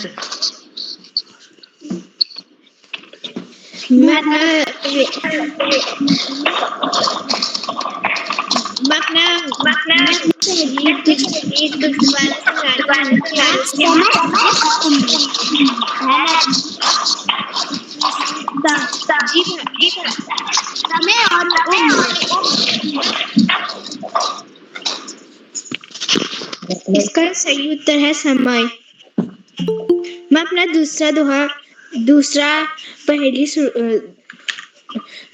समय और
इसका सही उत्तर है समय। मैं अपना दूसरा पहेली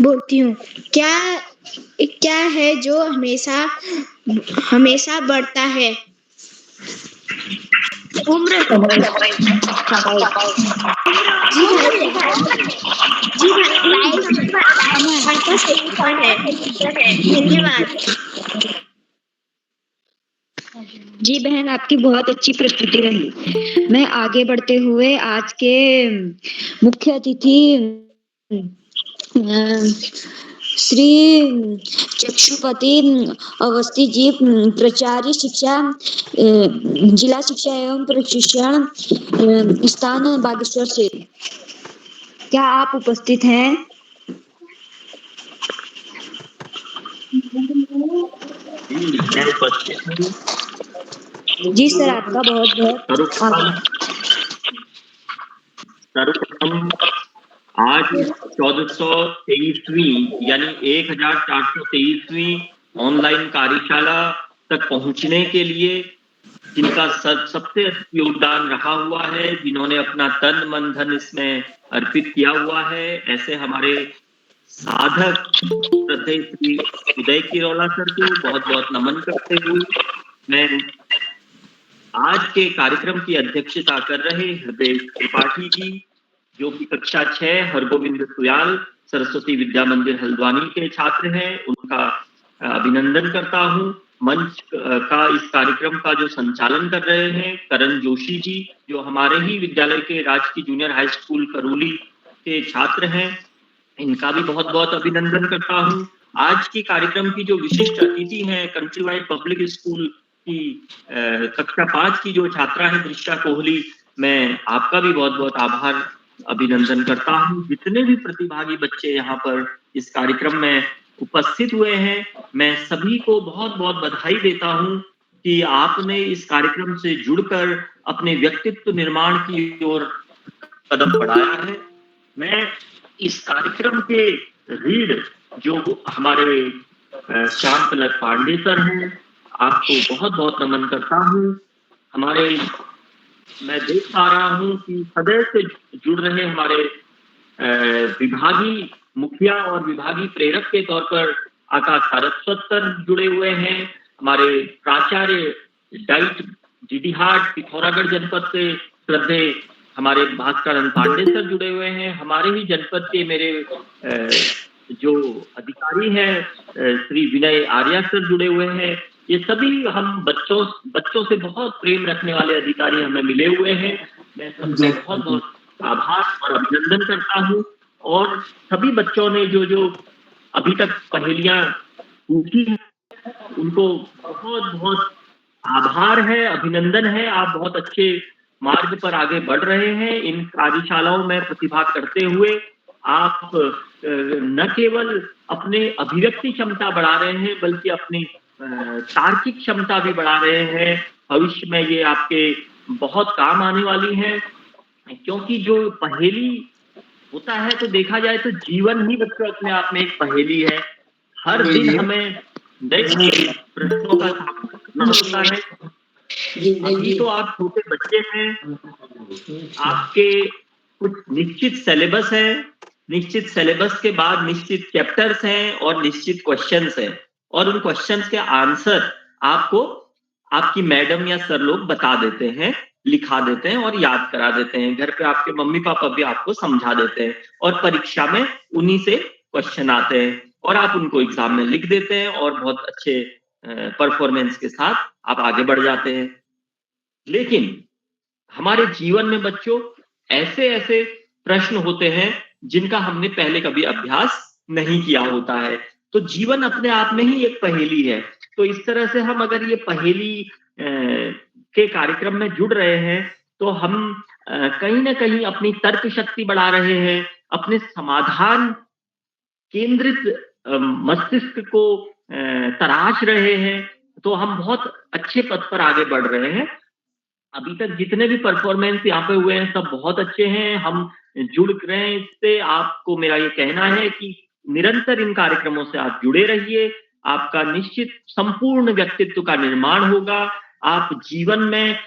बोलती हूँ। क्या है जो हमेशा बढ़ता है?
उम्र,
आपका सही उत्तर है। धन्यवाद।
जी बहन, आपकी बहुत अच्छी प्रस्तुति रही। मैं आगे बढ़ते हुए आज के मुख्य अतिथि श्री चक्षुपति अवस्थी जी, प्राचार्य शिक्षा, जिला शिक्षा एवं प्रशिक्षण स्थान बागेश्वर से। क्या आप उपस्थित हैं? जी सर, आपका बहुत बहुत आभार।
सर्वप्रथम आज 1423वीं यानी 1423वीं ऑनलाइन कार्यशाला तक पहुंचने के लिए जिनका सबसे योगदान रहा हुआ है, जिन्होंने अपना तन मन धन इसमें अर्पित किया हुआ है, ऐसे हमारे साधक श्रद्धेय श्री उदय किरोला सर को बहुत बहुत नमन करते हुए मैं आज के कार्यक्रम की अध्यक्षता कर रहे हृदय त्रिपाठी जी, जो कि कक्षा 6 हरगोविंद सुयाल सरस्वती विद्या मंदिर हल्द्वानी के छात्र हैं, उनका अभिनंदन करता हूं। मंच का इस कार्यक्रम का जो संचालन कर रहे हैं करण जोशी जी, जो हमारे ही विद्यालय के राजकीय जूनियर हाई स्कूल करूली के छात्र हैं, इनका भी बहुत बहुत अभिनंदन करता हूं। आज की कार्यक्रम की जो विशिष्ट अतिथि हैं, कंट्री वाइड पब्लिक स्कूल की कक्षा 5 की जो छात्रा है दृष्टा कोहली, मैं आपका भी बहुत बहुत आभार अभिनंदन करता हूं। जितने भी प्रतिभागी बच्चे यहाँ पर इस कार्यक्रम में उपस्थित हुए हैं, मैं सभी को बहुत बहुत बधाई देता हूं कि आपने इस कार्यक्रम से जुड़कर अपने व्यक्तित्व निर्माण की ओर कदम बढ़ाया है। मैं इस कार्यक्रम के रीड जो हमारे श्याम पलक पांडे सर हैं, आपको बहुत बहुत नमन करता हूं। मैं देख पा रहा हूं कि सदैव से जुड़ रहे हमारे विभागीय मुखिया और विभागीय प्रेरक के तौर पर आकाश सारस्वत सर जुड़े हुए हैं। हमारे प्राचार्य डाइट जीडीहाट पिथौरागढ़ जनपद से श्रद्धेय हमारे भास्कर पांडे सर जुड़े हुए हैं। हमारे ही जनपद के मेरे जो अधिकारी हैं श्री विनय आर्या सर जुड़े हुए हैं। ये सभी हम बच्चों से बहुत प्रेम रखने वाले अधिकारी हमें मिले हुए हैं। मैं सबसे बहुत बहुत आभार और अभिनंदन करता हूँ। और सभी बच्चों ने जो अभी तक पहेलियां पूछी हैं, उनको बहुत बहुत आभार है, अभिनंदन है। आप बहुत अच्छे मार्ग पर आगे बढ़ रहे हैं। इन कार्यशालाओं में प्रतिभा करते हुए आप न केवल अपने अभिव्यक्ति क्षमता बढ़ा रहे हैं, बल्कि अपनी तार्किक क्षमता भी बढ़ा रहे हैं। भविष्य में ये आपके बहुत काम आने वाली है, क्योंकि जो पहेली होता है तो देखा जाए तो जीवन ही बच्चों अपने आप में एक पहेली है। हर दिन हमें नए प्रश्नों का सामना करना होता है। अभी तो आप छोटे बच्चे हैं, आपके कुछ निश्चित सिलेबस है, निश्चित सिलेबस के बाद निश्चित चैप्टर्स हैं और निश्चित क्वेश्चंस हैं, और उन क्वेश्चंस के आंसर आपको आपकी मैडम या सर लोग बता देते हैं, लिखा देते हैं और याद करा देते हैं। घर पे आपके मम्मी पापा भी आपको समझा देते हैं और परीक्षा में उन्हीं से क्वेश्चन आते हैं और आप उनको एग्जाम में लिख देते हैं और बहुत अच्छे परफॉर्मेंस के साथ आप आगे बढ़ जाते हैं। लेकिन हमारे जीवन में बच्चों ऐसे ऐसे प्रश्न होते हैं जिनका हमने पहले कभी अभ्यास नहीं किया होता है। तो जीवन अपने आप में ही एक पहेली है। तो इस तरह से हम अगर ये पहेली के कार्यक्रम में जुड़ रहे हैं तो हम कहीं ना कहीं अपनी तर्क शक्ति बढ़ा रहे हैं, अपने समाधान केंद्रित मस्तिष्क को तराश रहे हैं। तो हम बहुत अच्छे पथ पर आगे बढ़ रहे हैं। अभी तक जितने भी परफॉर्मेंस यहाँ पे हुए हैं सब बहुत अच्छे हैं। हम जुड़ रहे हैं इससे। आपको मेरा ये कहना है कि निरंतर इन कार्यक्रमों से आप जुड़े रहिए। आपका निश्चित संपूर्ण व्यक्तित्व का निर्माण होगा। आप जीवन में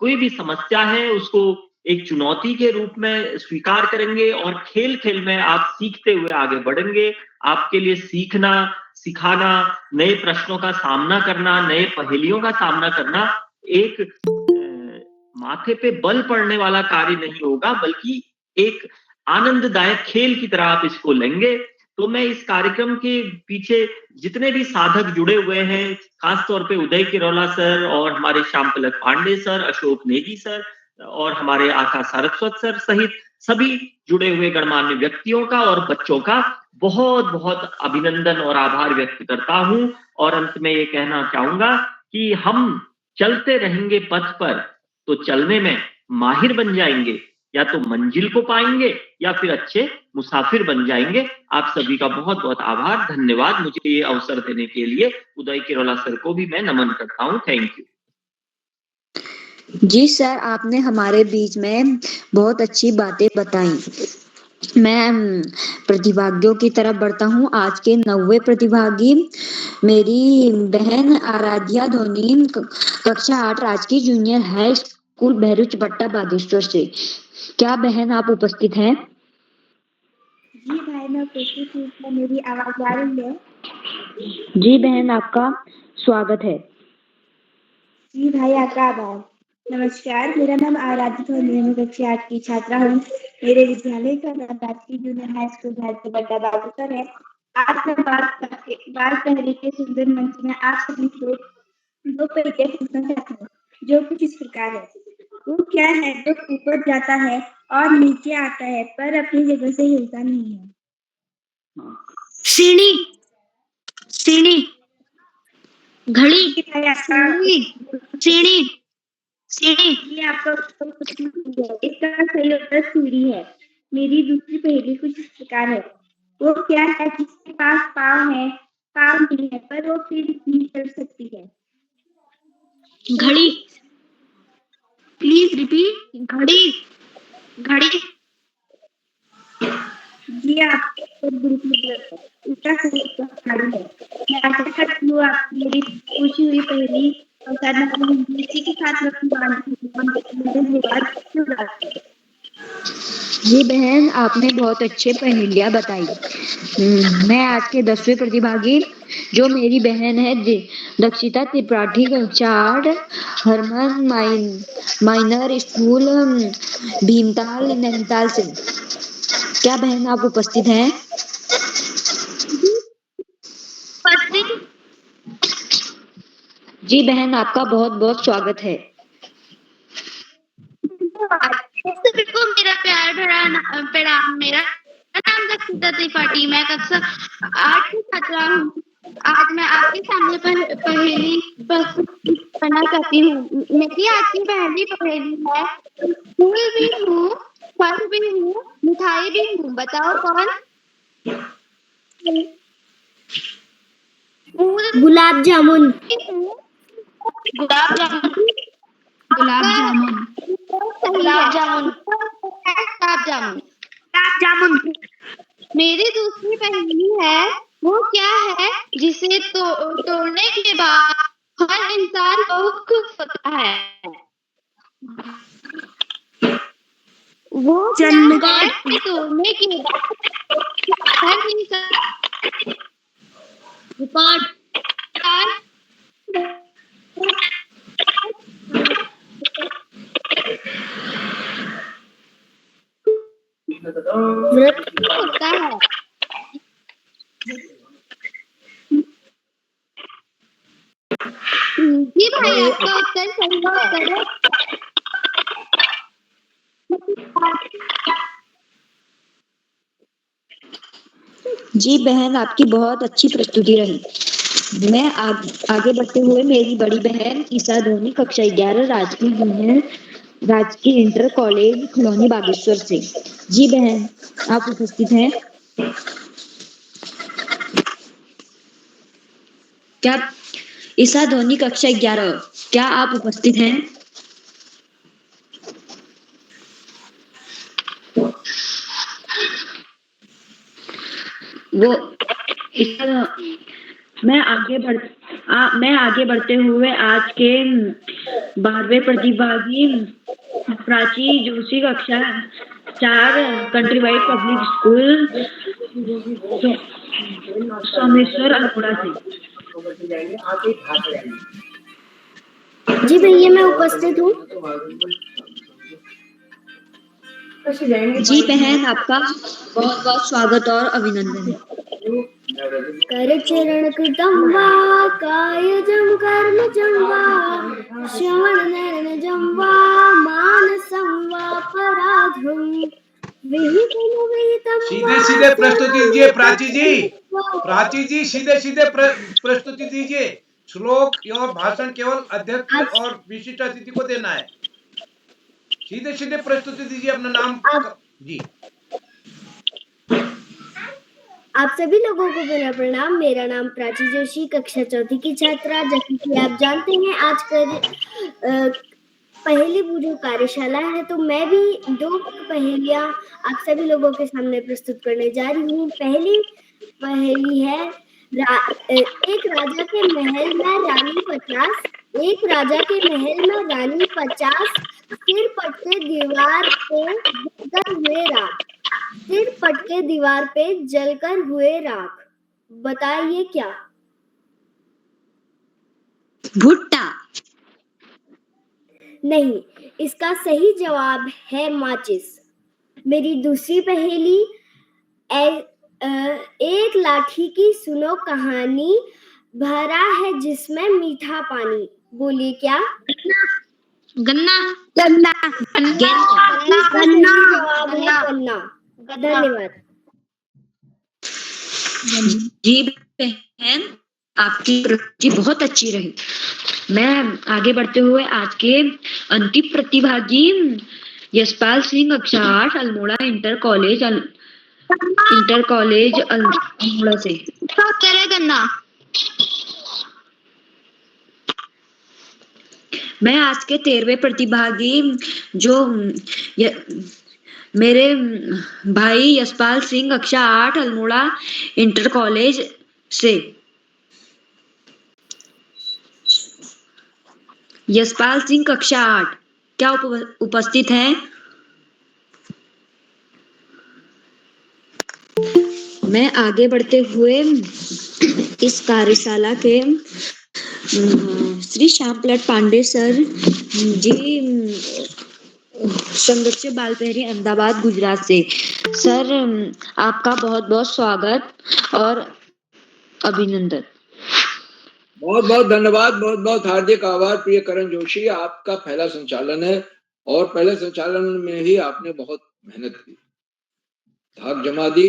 कोई भी समस्या है उसको एक चुनौती के रूप में स्वीकार करेंगे और खेल खेल में आप सीखते हुए आगे बढ़ेंगे। आपके लिए सीखना, सिखाना, नए प्रश्नों का सामना करना, नए पहेलियों का सामना करना एक माथे पे बल पड़ने वाला कार्य नहीं होगा, बल्कि एक आनंददायक खेल की तरह आप इसको लेंगे। तो मैं इस कार्यक्रम के पीछे जितने भी साधक जुड़े हुए हैं, खासतौर पे उदय किरोला सर और हमारे श्याम पलक पांडे सर, अशोक नेगी सर और हमारे आकाश सारस्वत सर सहित सभी जुड़े हुए गणमान्य व्यक्तियों का और बच्चों का बहुत बहुत अभिनंदन और आभार व्यक्त करता हूं। और अंत में ये कहना चाहूंगा कि हम चलते रहेंगे पथ पर तो चलने में माहिर बन जाएंगे, या तो मंजिल को पाएंगे या फिर अच्छे मुसाफिर बन जाएंगे। आप सभी का बहुत बहुत आभार, धन्यवाद। मुझे ये अवसर देने के लिए उदय किरोला सर को भी मैं नमन करता हूँ। Thank you.
जी सर, आपने हमारे बीच में बहुत अच्छी बातें बताई। मैं प्रतिभागियों की तरफ बढ़ता हूँ। आज के 90वें प्रतिभागी मेरी बहन आराध्या धोनी, कक्षा 8 राजकीय जूनियर हाई स्कूल बहरूच भट्टा बागेश्वर से। क्या बहन आप उपस्थित हैं?
जी भाई, मैं उपस्थित हूँ। क्या मेरी आवाज आ रही है?
जी बहन, आपका स्वागत है।
जी भाई, आपका आभार। नमस्कार, मेरा नाम आराध्या धोनी है। मैं कक्षा 8 की छात्रा हूँ। मेरे विद्यालय का नाम राजकीय जूनियर हाई स्कूल बहरूच भट्टा बागेश्वर है। आज मैं बाल पहरी के सुंदर मंच में आप सभी से दो परिचय पूछना चाहती हूँ, जो कुछ इस प्रकार है। वो क्या है जो ऊपर जाता है और नीचे आता है पर अपनी जगह से हिलता नहीं है?
सीढ़ी, सीढ़ी, घड़ी, सीढ़ी, सीढ़ी, सीढ़ी।
ये आपका उत्तर कुछ नहीं है। इसका सही उत्तर सीढ़ी है। मेरी दूसरी पहेली कुछ इस प्रकार है। वो क्या है जिसके पास पाँव नहीं है पर वो फिर भी चल सकती है?
घड़ी, प्लीज रिपीट। घड़ी, घड़ी।
ये आपके उत्तर बिल्कुल गलत है। इसका सही उत्तर घड़ी है। मैं आशा करती हूँ आप मेरी पूछी हुई पहेली और इसी के साथ मैं अपनी बात।
जी बहन, आपने बहुत अच्छे पहेलियां बताई। मैं आज के 10वें प्रतिभागी, जो मेरी बहन है दक्षिता त्रिपाठी, कक्षा 8 हरमन माइनर स्कूल भीमताल नैनीताल से। क्या बहन आप उपस्थित हैं? जी बहन, आपका बहुत बहुत स्वागत है।
सभी को मेरा प्यार भरा प्रणाम। मेरा नाम दक्षिता त्रिपाठी, मैं कक्षा 8 की छात्रा हूँ। आज मैं आपके सामने पहेली प्रस्तुत करना चाहती हूँ। मेरी आज की पहली पहेली है, फूल भी हूँ, फल भी हूँ, मिठाई भी हूँ, बताओ कौन?
गुलाब जामुन।
गुलाब जामुन, गुलाब जामुन, गुलाब जामुन, गुलाब जामुन, गुलाब जामुन। मेरी दूसरी पहेली है, वो क्या है जिसे तोड़ने के बाद हर इंसान बहुत खुश होता है? वो क्या है कि तोड़ने के बाद हर इंसान रिकॉर्ड होता है। जी भाई, आपका उत्तर सही है।
जी बहन, आपकी बहुत अच्छी प्रस्तुति रही। मैं आगे बढ़ते हुए मेरी बड़ी बहन ईसा धोनी, कक्षा 11 राजकीय जूनियर राजकीय इंटर कॉलेज खलौनी बागेश्वर से। जी बहन, आप उपस्थित हैं? क्या ईसा धोनी, कक्षा 11, क्या आप उपस्थित हैं? वो मैं आगे बढ़ते हुए आज के 12वें प्रतिभागी प्राची जोशी, कक्षा 4 country wide public school Someshwar Almora से।
जी भैया, मैं उपस्थित हूँ।
जी बहन, आपका बहुत बहुत स्वागत और अभिनंदन है।
कर चरण कृतं वा कायजं कर्मजं वा श्रवण नयनजं वा मानसं वा पराधं
सीधे सीधे प्रस्तुति दीजिए प्राची जी सीधे सीधे प्रस्तुति दीजिए। श्लोक और भाषण केवल अध्यक्ष और विशिष्ट अतिथि को देना है। सीधे सीधे प्रस्तुति दीजिए अपना नाम जी।
आप सभी लोगों को मेरा प्रणाम। मेरा नाम प्राची जोशी, कक्षा 4 की छात्रा। जैसे कि आप जानते हैं आज पहेली बूझो कार्यशाला है, तो मैं भी 2 पहेलियां आप सभी लोगों के सामने प्रस्तुत करने जा रही हूँ। पहली पहेली है एक राजा के महल में रानी 50, एक राजा के महल में रानी 50, सिर पटके दीवार पे जलकर हुए राख, सिर पटके दीवार पे जलकर हुए राख। बताइए क्या?
भुट्टा।
नहीं, इसका सही जवाब है माचिस। मेरी दूसरी पहेली एक लाठी की सुनो कहानी, भरा है जिसमें मीठा पानी। बोलिए क्या?
गन्ना।
गन्ना।
जवाब है गन्ना। धन्यवाद।
जी बहन, आपकी प्रस्तुति बहुत अच्छी रही। मैं आगे बढ़ते हुए आज के अंतिम प्रतिभागी यशपाल सिंह, कक्षा 8, अल्मोड़ा इंटर कॉलेज अल्मोड़ा से।
गन्ना।
मैं आज के 13वें प्रतिभागी जो मेरे भाई यशपाल सिंह, कक्षा 8, अल्मोड़ा इंटर कॉलेज से। यशपाल सिंह, कक्षा 8, क्या उपस्थित हैं? मैं आगे बढ़ते हुए इस कार्यशाला के श्री श्याम प्रसाद पांडे सर जी, संरक्षक बाल पहरी, अहमदाबाद, गुजरात से। सर, आपका बहुत बहुत स्वागत और अभिनंदन।
बहुत बहुत धन्यवाद, बहुत बहुत हार्दिक आभार प्रिय करण जोशी। आपका पहला संचालन है और पहले संचालन में ही आपने बहुत मेहनत की, धाक जमा दी,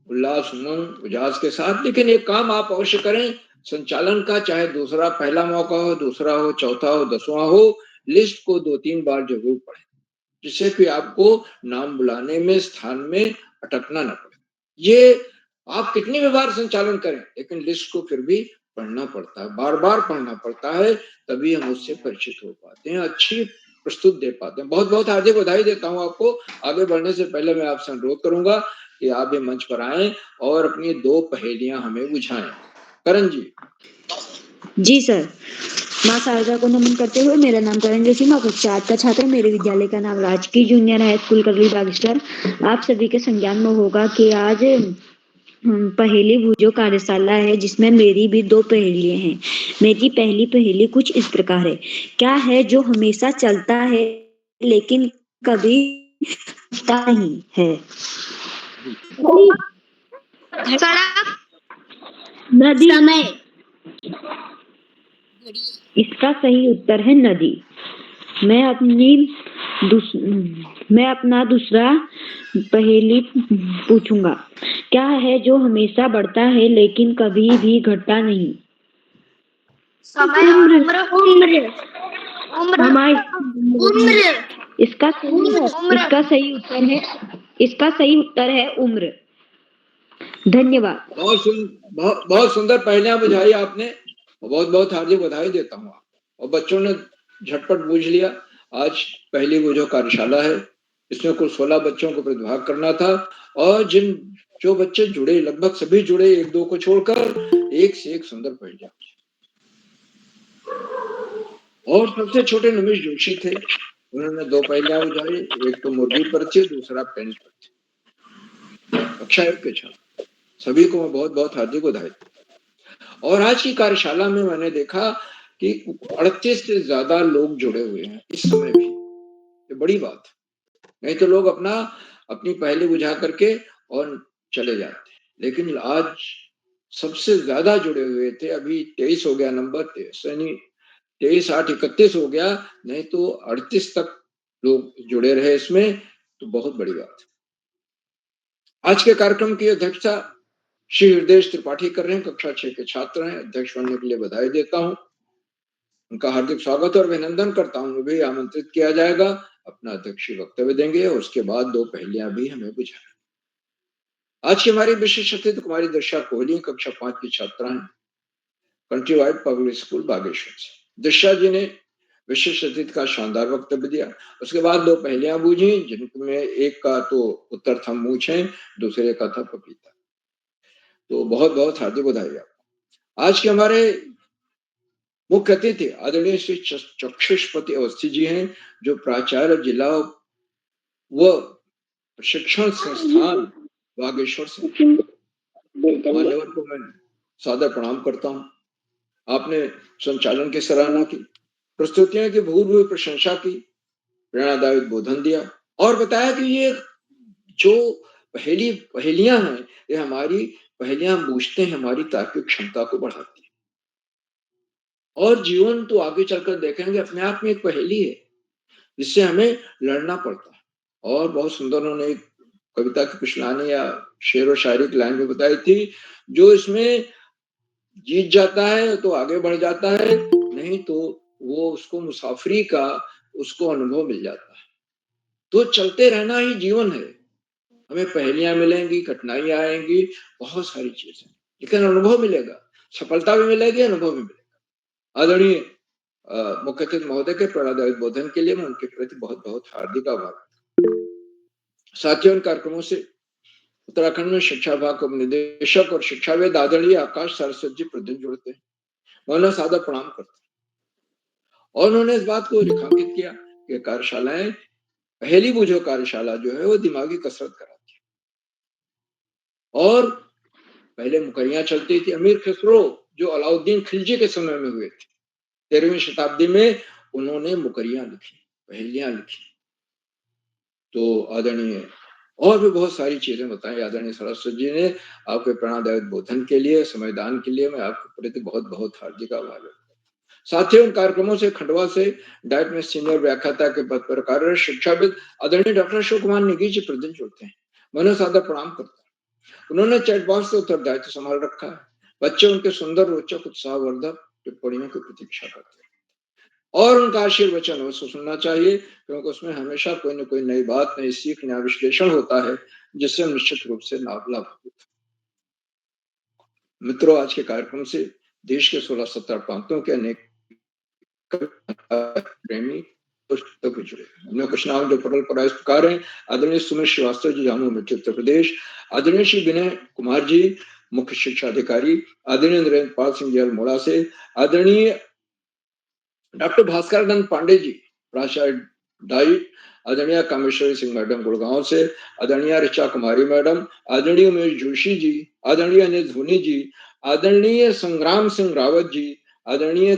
उल्लास उमंग उजास के साथ। लेकिन एक काम आप अवश्य करें, संचालन का चाहे दूसरा पहला मौका हो, दूसरा हो, चौथा हो, 10वां हो, लिस्ट को 2-3 बार जरूर पढ़ें, जिससे कि आपको नाम बुलाने में, स्थान में अटकना न पड़े। ये आप कितनी भी बार संचालन करें, लेकिन लिस्ट को फिर भी पढ़ना पड़ता है, बार बार पढ़ना पड़ता है, तभी हम उससे परिचित हो पाते हैं, अच्छी प्रस्तुत दे पाते हैं। बहुत बहुत हार्दिक बधाई देता हूं आपको। आगे बढ़ने से पहले मैं आपसे अनुरोध करूंगा कि आप ये मंच पर आएं और अपनी 2 पहेलियां हमें बुझाएं। करण जी
सर। माँ शारदा को नमन करते हुए, मेरा नाम करण जोशी, मैं कक्षा 8 का छात्र। मेरे विद्यालय का नाम राजकीय जूनियर हाई स्कूल करली बागेश्वर। आप सभी के संज्ञान में होगा कि आज पहेली बूझो कार्यशाला है, जिसमें मेरी भी 2 पहेलियां हैं। मेरी पहली पहेली कुछ इस प्रकार है। क्या है जो हमेशा चलता है लेकिन कभी नहीं है? नदी।
समय।
इसका सही उत्तर है नदी। मैं अपना दूसरा पहेली पूछूंगा। क्या है जो हमेशा बढ़ता है लेकिन कभी भी घटता नहीं?
समय। उम्र।
इसका सही उत्तर है उम्र। धन्यवाद।
बहुत सुंदर पहेलियां बुझाई आपने, बहुत बहुत हार्दिक बधाई देता हूँ आपको। और बच्चों ने झटपट बूझ लिया। आज पहली बूझो कार्यशाला है, इसमें कुल 16 बच्चों को प्रतिभाग करना था, और जो बच्चे जुड़े, लगभग सभी जुड़े, 1-2 को छोड़कर, एक से एक सुंदर पहेलियां। और सबसे छोटे नमिश जोशी थे, उन्होंने 2 पहेलियां बुझाई, एक तो मुर्गी पर थी, दूसरा पेन पर थी। कक्षा 1 के छात्र सभी को मैं बहुत बहुत हार्दिक बधाई। और आज की कार्यशाला में मैंने देखा कि 38 से ज्यादा लोग जुड़े हुए हैं इस समय भी। ये बड़ी बात है, नहीं तो लोग अपनी पहेली बुझा करके और चले जाते, लेकिन आज सबसे ज्यादा जुड़े हुए थे। अभी 23 हो गया नंबर, 23, 8, 31 हो गया, नहीं तो 38 तक लोग जुड़े रहे इसमें, तो बहुत बड़ी बात है। आज के कार्यक्रम की अध्यक्षता श्री हृदय त्रिपाठी कर रहे हैं, कक्षा 6 के छात्र हैं। अध्यक्ष बनने के लिए बधाई देता हूं, उनका हार्दिक स्वागत और अभिनंदन करता हूं। भी आमंत्रित किया जाएगा, अपना अध्यक्षीय वक्तव्य देंगे और उसके बाद 2 पहेलियां भी हमें बुझाएंगे। आज की हमारी विशेष अतिथि कुमारी दृश्या कोहली, कक्षा 5 की छात्रा हैं, country wide public school Bageshwar से। दृश्या जी ने विशेष अतिथि का शानदार वक्तव्य दिया, उसके बाद 2 पहेलियां बूझी, जिनमें एक का तो उत्तर था मूंछ है, दूसरे का था पपीता। तो बहुत बहुत हार्दिक बधाई आपको। आज के हमारे मुख्य अतिथि आदरणीय श्री चक्षुष्पति अवस्थी जी हैं, जो प्राचार्य जिला व प्रशिक्षण संस्थान बागेश्वर से। मान्यवर को मैं सादर प्रणाम करता हूं। आपने संचालन की सराहना की, प्रस्तुतियों की भूरि प्रशंसा की, प्रेरणादायक बोधन दिया और बताया कि ये जो पहेलियां हैं, ये हमारी पहेलियां बूझते हैं, हमारी तार्किक क्षमता को बढ़ाती है। और जीवन तो आगे चलकर देखेंगे अपने आप में एक पहेली है, जिससे हमें लड़ना पड़ता है। और बहुत सुंदर उन्होंने एक कविता की कुछ लाइन या शेर और शायरी की लाइन भी बताई थी, जो इसमें जीत जाता है तो आगे बढ़ जाता है, नहीं तो वो उसको मुसाफरी का उसको अनुभव मिल जाता है। तो चलते रहना ही जीवन है। हमें पहेलियां मिलेंगी, कठिनाइयां आएंगी, बहुत सारी चीजें, लेकिन अनुभव मिलेगा, सफलता भी मिलेगी, अनुभव भी मिलेगा। आदरणीय मुख्य अतिथि महोदय के प्रेरणादायक बोधन के लिए मैं उनके प्रति बहुत बहुत हार्दिक आभार। साथियों, इन कार्यक्रमों से उत्तराखंड में शिक्षा विभाग के निदेशक और शिक्षाविद आदरणीय आकाश सरस्वती जी प्रतिदिन जुड़ते हैं। मैं उन्हें सादर प्रणाम करता हूँ। और उन्होंने इस बात को रेखांकित किया कि कार्यशालाएं, पहेली बूझो कार्यशाला जो है वो दिमागी कसरत कराती है। और पहले मुकरियां चलती थी। अमीर खुसरो जो अलाउद्दीन खिलजी के समय में हुए थे, 13वीं शताब्दी में, उन्होंने मुकरियां लिखी, पहेलियां लिखी। तो आदरणीय और भी बहुत सारी चीजें बताई आदरणीय सरस्वती जी ने। आपके प्रेरणादायक बोधन के लिए, संविधान के लिए मैं आपके प्रति बहुत बहुत हार्दिक आभार व्यक्त करता हूं। साथियों, इन कार्यक्रमों से खंडवा से डाइट में सीनियर व्याख्याता के पद पर कार्यरत शिक्षाविद आदरणीय डॉक्टर अशोक कुमार नेगी जी प्रतिदिन जुड़ते हैं। मैं उन्हें सादर प्रणाम करता हूँ। उन्होंने चैट बॉक्स से उत्तरदायित्व संभाल रखा है। बच्चे उनके सुंदर, रोचक, उत्साहवर्धक टिप्पणियों की प्रतीक्षा करते हैं और उनका आशीर्वचन अवश्य सुनना चाहिए, क्योंकि उसमें हमेशा कोई न कोई नई बात, नई सीख, नया विश्लेषण होता है, जिससे हम निश्चित रूप से लाभ होता है। मित्रों, आज के कार्यक्रम से देश के 16-17 प्रांतों के अनेक प्रेमी भी जुड़े। उनमें कुछ नाम जो परल पर इस प्रकार हैं: आदरणीय सुमित श्रीवास्तव जी, जामुन मिट्टी, उत्तर प्रदेश; आदरणीय श्री विनय कुमार जी, मुख्य शिक्षा अधिकारी; आदरणीय नरेंद्र पाल सिंह जी, अल्मोड़ा से; आदरणीय डॉक्टर भास्कर नंद पांडे जी, प्राचार्य डाइट; आदरणीय कामेश्वरी सिंह मैडम, गुड़गांव से; आदरणीय ऋचा कुमारी मैडम; आदरणीय उमेश जोशी जी; आदरणीय अनिल धोनी जी; आदरणीय संग्राम सिंह रावत जी; आदरणीय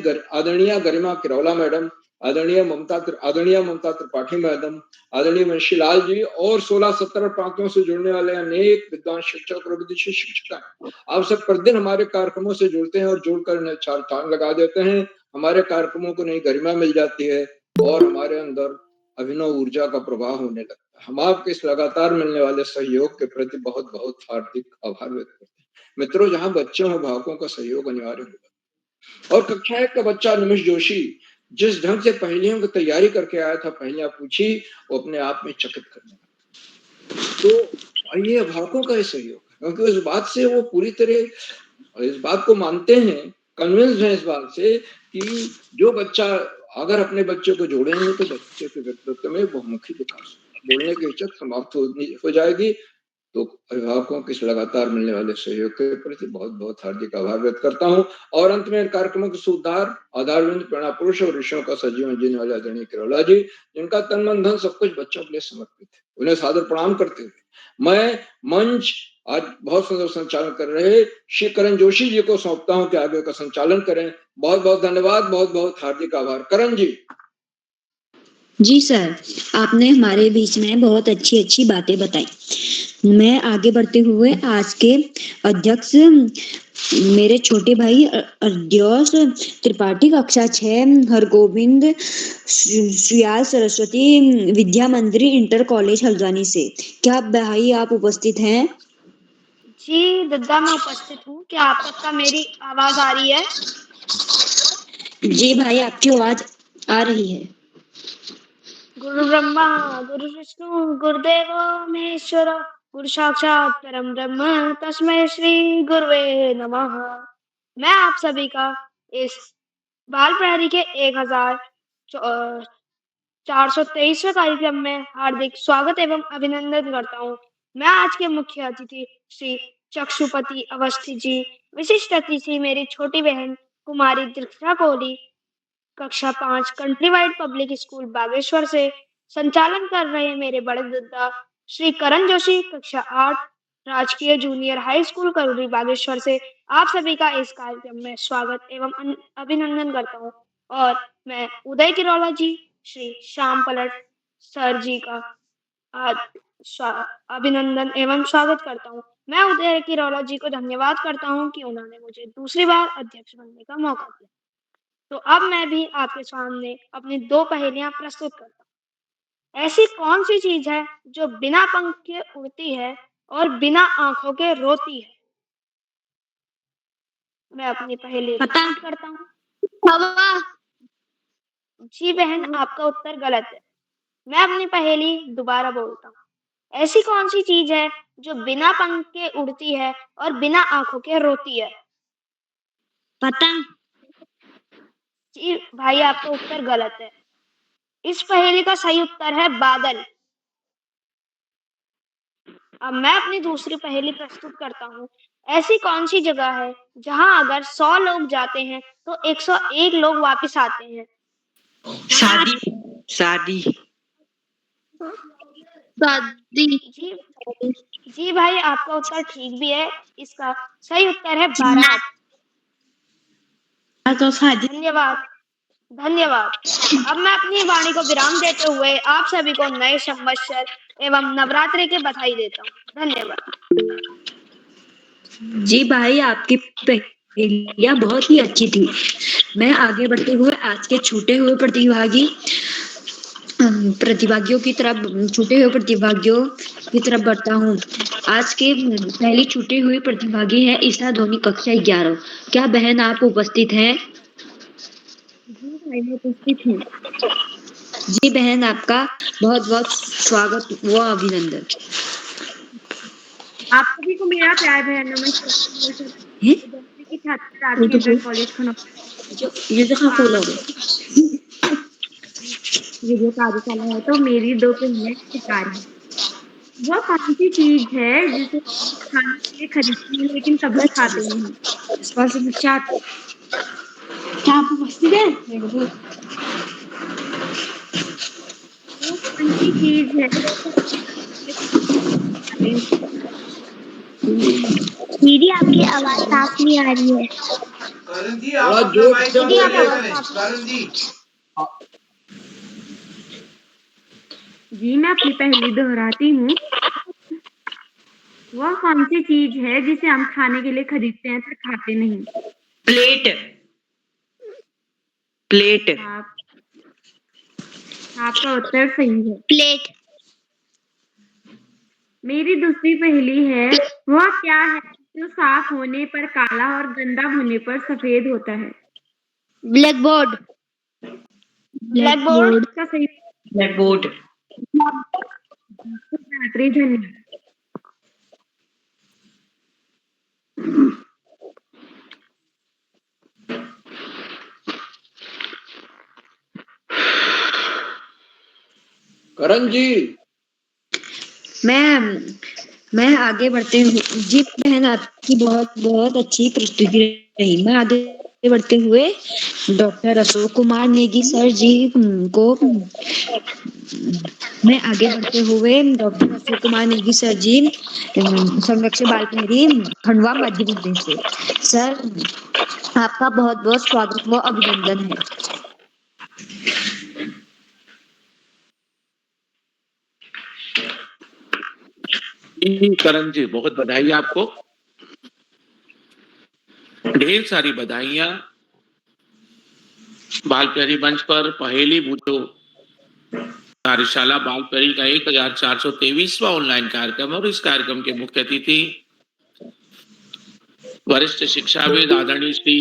गरिमा किरौला मैडम; आदरणीय ममता त्रिपाठी मैडम; आदरणीय वंशी लाल जी और 16-17 प्रांतों से जुड़ने वाले अनेक विद्वान शिक्षक और विदेशी शिक्षिकाएं, आप सब प्रतिदिन हमारे कार्यक्रमों से जुड़ते हैं और जुड़कर इन्हें चार चांद लगा देते हैं। हमारे कार्यक्रमों को नई गरिमा मिल जाती है और हमारे अंदर अभिनव ऊर्जा का प्रवाह होने लगता है। हम आपके इस लगातार मिलने वाले सहयोग के प्रति बहुत बहुत हार्दिक आभार व्यक्त करते हैं। मित्रों, जहां बच्चों और अभिभावकों का सहयोग अनिवार्य होगा। और कक्षा 1 का बच्चा निमिष जोशी जिस ढंग से पहेलियों की तैयारी करके आया था, पहेलियां पूछी, वो अपने आप में चकित करने लगा। तो ये अभिभावकों का सहयोग है, क्योंकि इस बात से वो पूरी तरह इस बात को मानते हैं, कन्विंस्ड है इस बात से कि जो बच्चा अगर अपने बच्चे को जोड़ेंगे तो बच्चे के व्यक्तित्व में बहुमुखी विकास, बोलने की हिचक समाप्त हो जाएगी। तो अभिभावकों के लगातार मिलने वाले सहयोग के प्रति बहुत बहुत हार्दिक आभार व्यक्त करता हूं। और अंत में कार्यक्रमों के सुधार आधारविंद प्रेरणा पुरुष और ऋषियों का सजीवन जीने वाले आदरणीय किरौला जी, जिनका तन मन धन सब कुछ बच्चों के लिए समर्पित है, उन्हें सादर प्रणाम करते हुए मैं मंच आज बहुत सुंदर संचालन कर रहे श्री करण जोशी जी को सौंपता हूं कि आगे का संचालन करें। बहुत बहुत धन्यवाद, बहुत बहुत हार्दिक आभार। करण जी।
जी सर, आपने हमारे बीच में बहुत अच्छी अच्छी बातें बताई। मैं आगे बढ़ते हुए आज के अध्यक्ष मेरे छोटे भाई अद्योस त्रिपाठी कक्षा 6 हरगोविंद सुयाल सरस्वती विद्या मंदिर इंटर कॉलेज हल्द्वानी से। क्या भाई आप उपस्थित हैं?
जी दद्दा, मैं उपस्थित हूँ। क्या आप तक का मेरी आवाज आ रही है?
जी भाई, आपकी आवाज आ रही है।
गुरु ब्रह्मा गुरु विष्णु गुरुदेव महेश्वर गुरु साक्षात परम ब्रह्म तस्मै श्री गुरुवे नमः। मैं आप सभी का इस बाल प्रहरी के 1423वें कार्यक्रम में हार्दिक स्वागत एवं अभिनंदन करता हूँ। मैं आज के मुख्य अतिथि श्री चक्षुपति अवस्थी जी, विशिष्ट अतिथि मेरी छोटी बहन कुमारी दीक्षा कोहली, कक्षा 5 country wide public school Bageshwar से संचालन कर रहे मेरे बड़े दादा श्री करण जोशी, कक्षा 8 राजकीय जूनियर हाई स्कूल करूरी बागेश्वर से आप सभी का इस कार्यक्रम में स्वागत एवं अभिनंदन करता हूँ। और मैं उदय किरोला जी, श्री श्याम पलट सर जी का अभिनंदन एवं स्वागत करता हूँ। मैं उदय किरोला जी को धन्यवाद करता हूँ कि उन्होंने मुझे दूसरी बार अध्यक्ष बनने का मौका दिया। तो अब मैं भी आपके सामने अपनी 2 पहेलियां प्रस्तुत करता हूँ। ऐसी कौन सी चीज है जो बिना पंख के उड़ती है और बिना आंखों के रोती है? मैं अपनी पहेली रिपीट करता हूँ।
हवा।
जी बहन, आपका उत्तर गलत है। मैं अपनी पहेली दोबारा बोलता हूँ। ऐसी कौन सी चीज है जो बिना पंख के उड़ती है और बिना आंखों के रोती है?
पतंग।
जी भाई, आपका उत्तर गलत है। इस पहेली का सही उत्तर है बादल। अब मैं अपनी दूसरी पहेली प्रस्तुत करता हूँ। ऐसी कौन सी जगह है जहाँ अगर 100 लोग जाते हैं तो 101 लोग वापस आते हैं?
शादी। शादी।
शादी।
जी भाई, आपका उत्तर ठीक भी है। इसका सही उत्तर है बारात। धन्यवाद धन्यवाद। अब मैं अपनी वाणी को विराम देते हुए आप सभी को नए संवत्सर एवं नवरात्रि की बधाई देता हूँ। धन्यवाद।
जी भाई, आपकी पहेलियां बहुत ही अच्छी थी। मैं आगे बढ़ते हुए आज के छूटे हुए प्रतिभागियों की तरफ बढ़ता हूँ। आज के पहली छूटी हुई प्रतिभागी है ईशा धोनी, कक्षा 11। क्या बहन आप उपस्थित हैं?
जी भाई, मैं उपस्थित हूँ।
जी बहन, आपका बहुत बहुत स्वागत व अभिनंदन।
आप सभी को मेरा प्यार भरा नमस्कार।
हैं?
की छात्रा राजकीय इंटर कॉलेज खनौर।
ये तो कहाँ खोला होगा?
वीडियो कार्यशाला है तो मेरी 2 पहेलियां शिकार है। वह कौन सी चीज है जिसे खाने के लिए खरीदते हैं लेकिन कभी खाते नहीं?
क्या आप उपस्थित हैं?
वो कौन सी चीज है?
दीदी आपकी आवाज साफ नहीं आ रही है।
करण जी, आप अपना माइक ऑन करिए। करण जी,
जी मैं अपनी पहेली दोहराती हूँ। वह कौन सी चीज है जिसे हम खाने के लिए खरीदते हैं पर खाते नहीं?
प्लेट। प्लेट।
आपका उत्तर सही है।
प्लेट।
मेरी दूसरी पहेली है, वह क्या है जो साफ होने पर काला और गंदा होने पर सफेद होता है?
Black board.
ब्लैक बोर्ड का सही
ब्लैक बोर्ड।
धन्यवाद।
करण जी,
मैं आगे बढ़ते हुए, जी बहन आपकी बहुत बहुत अच्छी प्रस्तुति रही। मैं आगे बढ़ते हुए डॉक्टर अशोक कुमार नेगी सर जी को संरक्षक बाल प्रहरी खंडवा मध्य प्रदेश से। सर, आपका बहुत बहुत स्वागत व अभिनंदन है।
करण जी, बहुत बधाई आपको। ढेर सारी बधाइयां। बाल प्यारी मंच पर पहेली बूझो कार्यशाला बाल प्यारी का 1423वां ऑनलाइन कार्यक्रम, और इस कार्यक्रम के मुख्य अतिथि वरिष्ठ शिक्षाविद आदरणीय श्री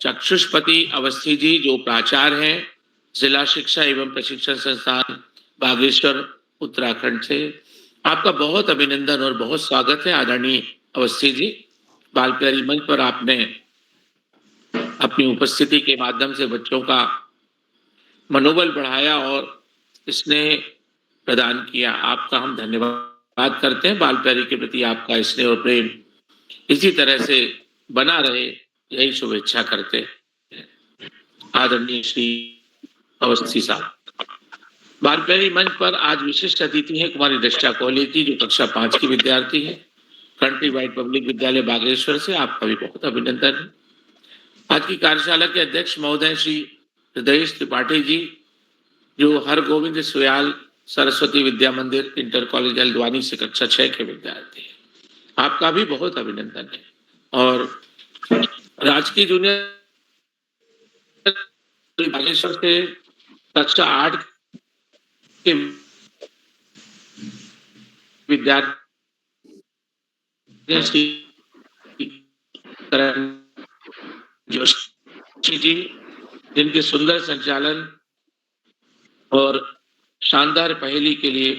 चक्षुष्पति अवस्थी जी, जो प्राचार्य हैं जिला शिक्षा एवं प्रशिक्षण संस्थान बागेश्वर उत्तराखंड से। आपका बहुत अभिनंदन और बहुत स्वागत है आदरणीय अवस्थी जी। बाल प्यारी मंच पर आपने अपनी उपस्थिति के माध्यम से बच्चों का मनोबल बढ़ाया और स्नेह प्रदान किया। आपका हम धन्यवाद करते हैं। बाल प्यारी के प्रति आपका स्नेह और प्रेम इसी तरह से बना रहे, यही शुभेच्छा करते हैं। आदरणीय श्री अवस्थी साहब। बाल प्यारी मंच पर आज विशिष्ट अतिथि हैं कुमारी दृष्टा कोहली जी, जो कक्षा 5 की विद्यार्थी है कंट्री वाइड पब्लिक विद्यालय बागेश्वर से। आपका भी बहुत अभिनंदन है। आज की कार्यशाला के अध्यक्ष महोदय श्री हृदयेश त्रिपाठी जी, जो हर गोविंद सुयाल सरस्वती विद्या मंदिर इंटर कॉलेज हल्द्वानी से कक्षा 6 के विद्यार्थी है। आपका भी बहुत अभिनंदन है। और राजकीय जूनियर बागेश्वर से कक्षा 8 के विद्यार्थी श्री करण जोशी जी, जिनके सुंदर संचालन और शानदार पहेली के लिए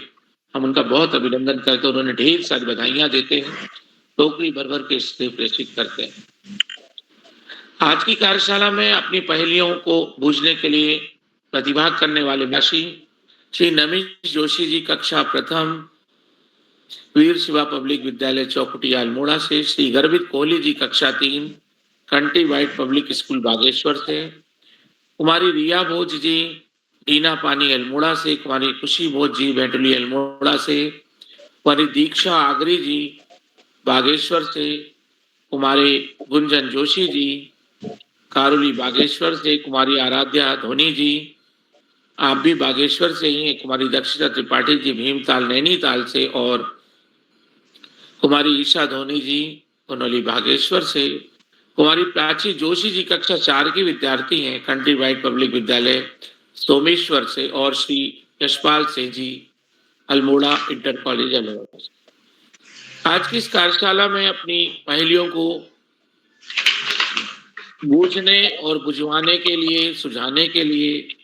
हम उनका बहुत अभिनंदन करते हैं। उन्होंने ढेर सारी बधाइयां देते हैं, टोकरी भर भर के स्नेह प्रेषित करते हैं। आज की कार्यशाला में अपनी पहेलियों को बूझने के लिए प्रतिभाग करने वाले भाषी श्री नमिश जोशी जी, कक्षा प्रथम वीर शिवा पब्लिक विद्यालय चौकुटिया अल्मोड़ा से। श्री गर्भित कोहली जी, कक्षा 3 country wide public school Bageshwar से। कुमारी रिया भोज जी, टीना पानी अल्मोड़ा से। कुमारी खुशी भोज जी, भेटुली अल्मोड़ा से। कुमारी दीक्षा आगरी जी, बागेश्वर से। कुमारी गुंजन जोशी जी, कारुली बागेश्वर से। कुमारी आराध्या धोनी जी, आप भी बागेश्वर से ही हैं। कुमारी दक्षिता त्रिपाठी जी, भीमताल नैनीताल से। और कुमारी ईशा धोनी जी, कोनोली बागेश्वर से। कुमारी प्राची जोशी जी, कक्षा 4 की विद्यार्थी हैं कंट्री वाइड पब्लिक विद्यालय सोमेश्वर से। और श्री यशपाल सिंह जी, अल्मोड़ा इंटर कॉलेज अल्मोड़ा से। आज की इस कार्यशाला में अपनी पहेलियों को बूझने और बुझवाने के लिए, सुझाने के लिए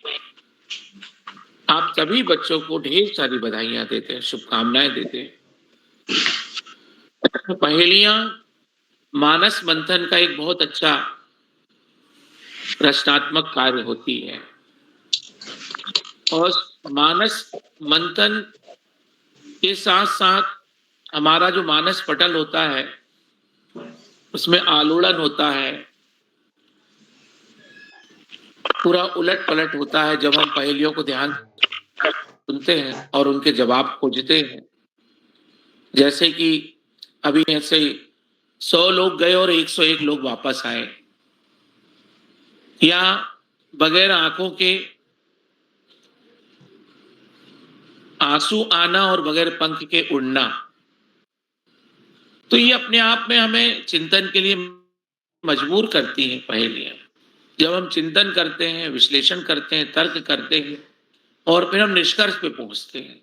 आप सभी बच्चों को ढेर सारी बधाइयां देते हैं, शुभकामनाएं देते हैं। पहेलियां मानस मंथन का एक बहुत अच्छा रचनात्मक कार्य होती है, और मानस मंथन के साथ साथ हमारा जो मानस पटल होता है उसमें आलोड़न होता है, पूरा उलट पलट होता है जब हम पहेलियों को ध्यान सुनते हैं और उनके जवाब खोजते हैं। जैसे कि अभी ऐसे 100 लोग गए और 101 लोग वापस आए, या बगैर आंखों के आंसू आना और बगैर पंख के उड़ना। तो ये अपने आप में हमें चिंतन के लिए मजबूर करती हैं पहेलियां। जब हम चिंतन करते हैं, विश्लेषण करते हैं, तर्क करते हैं और फिर हम निष्कर्ष पे पहुंचते हैं,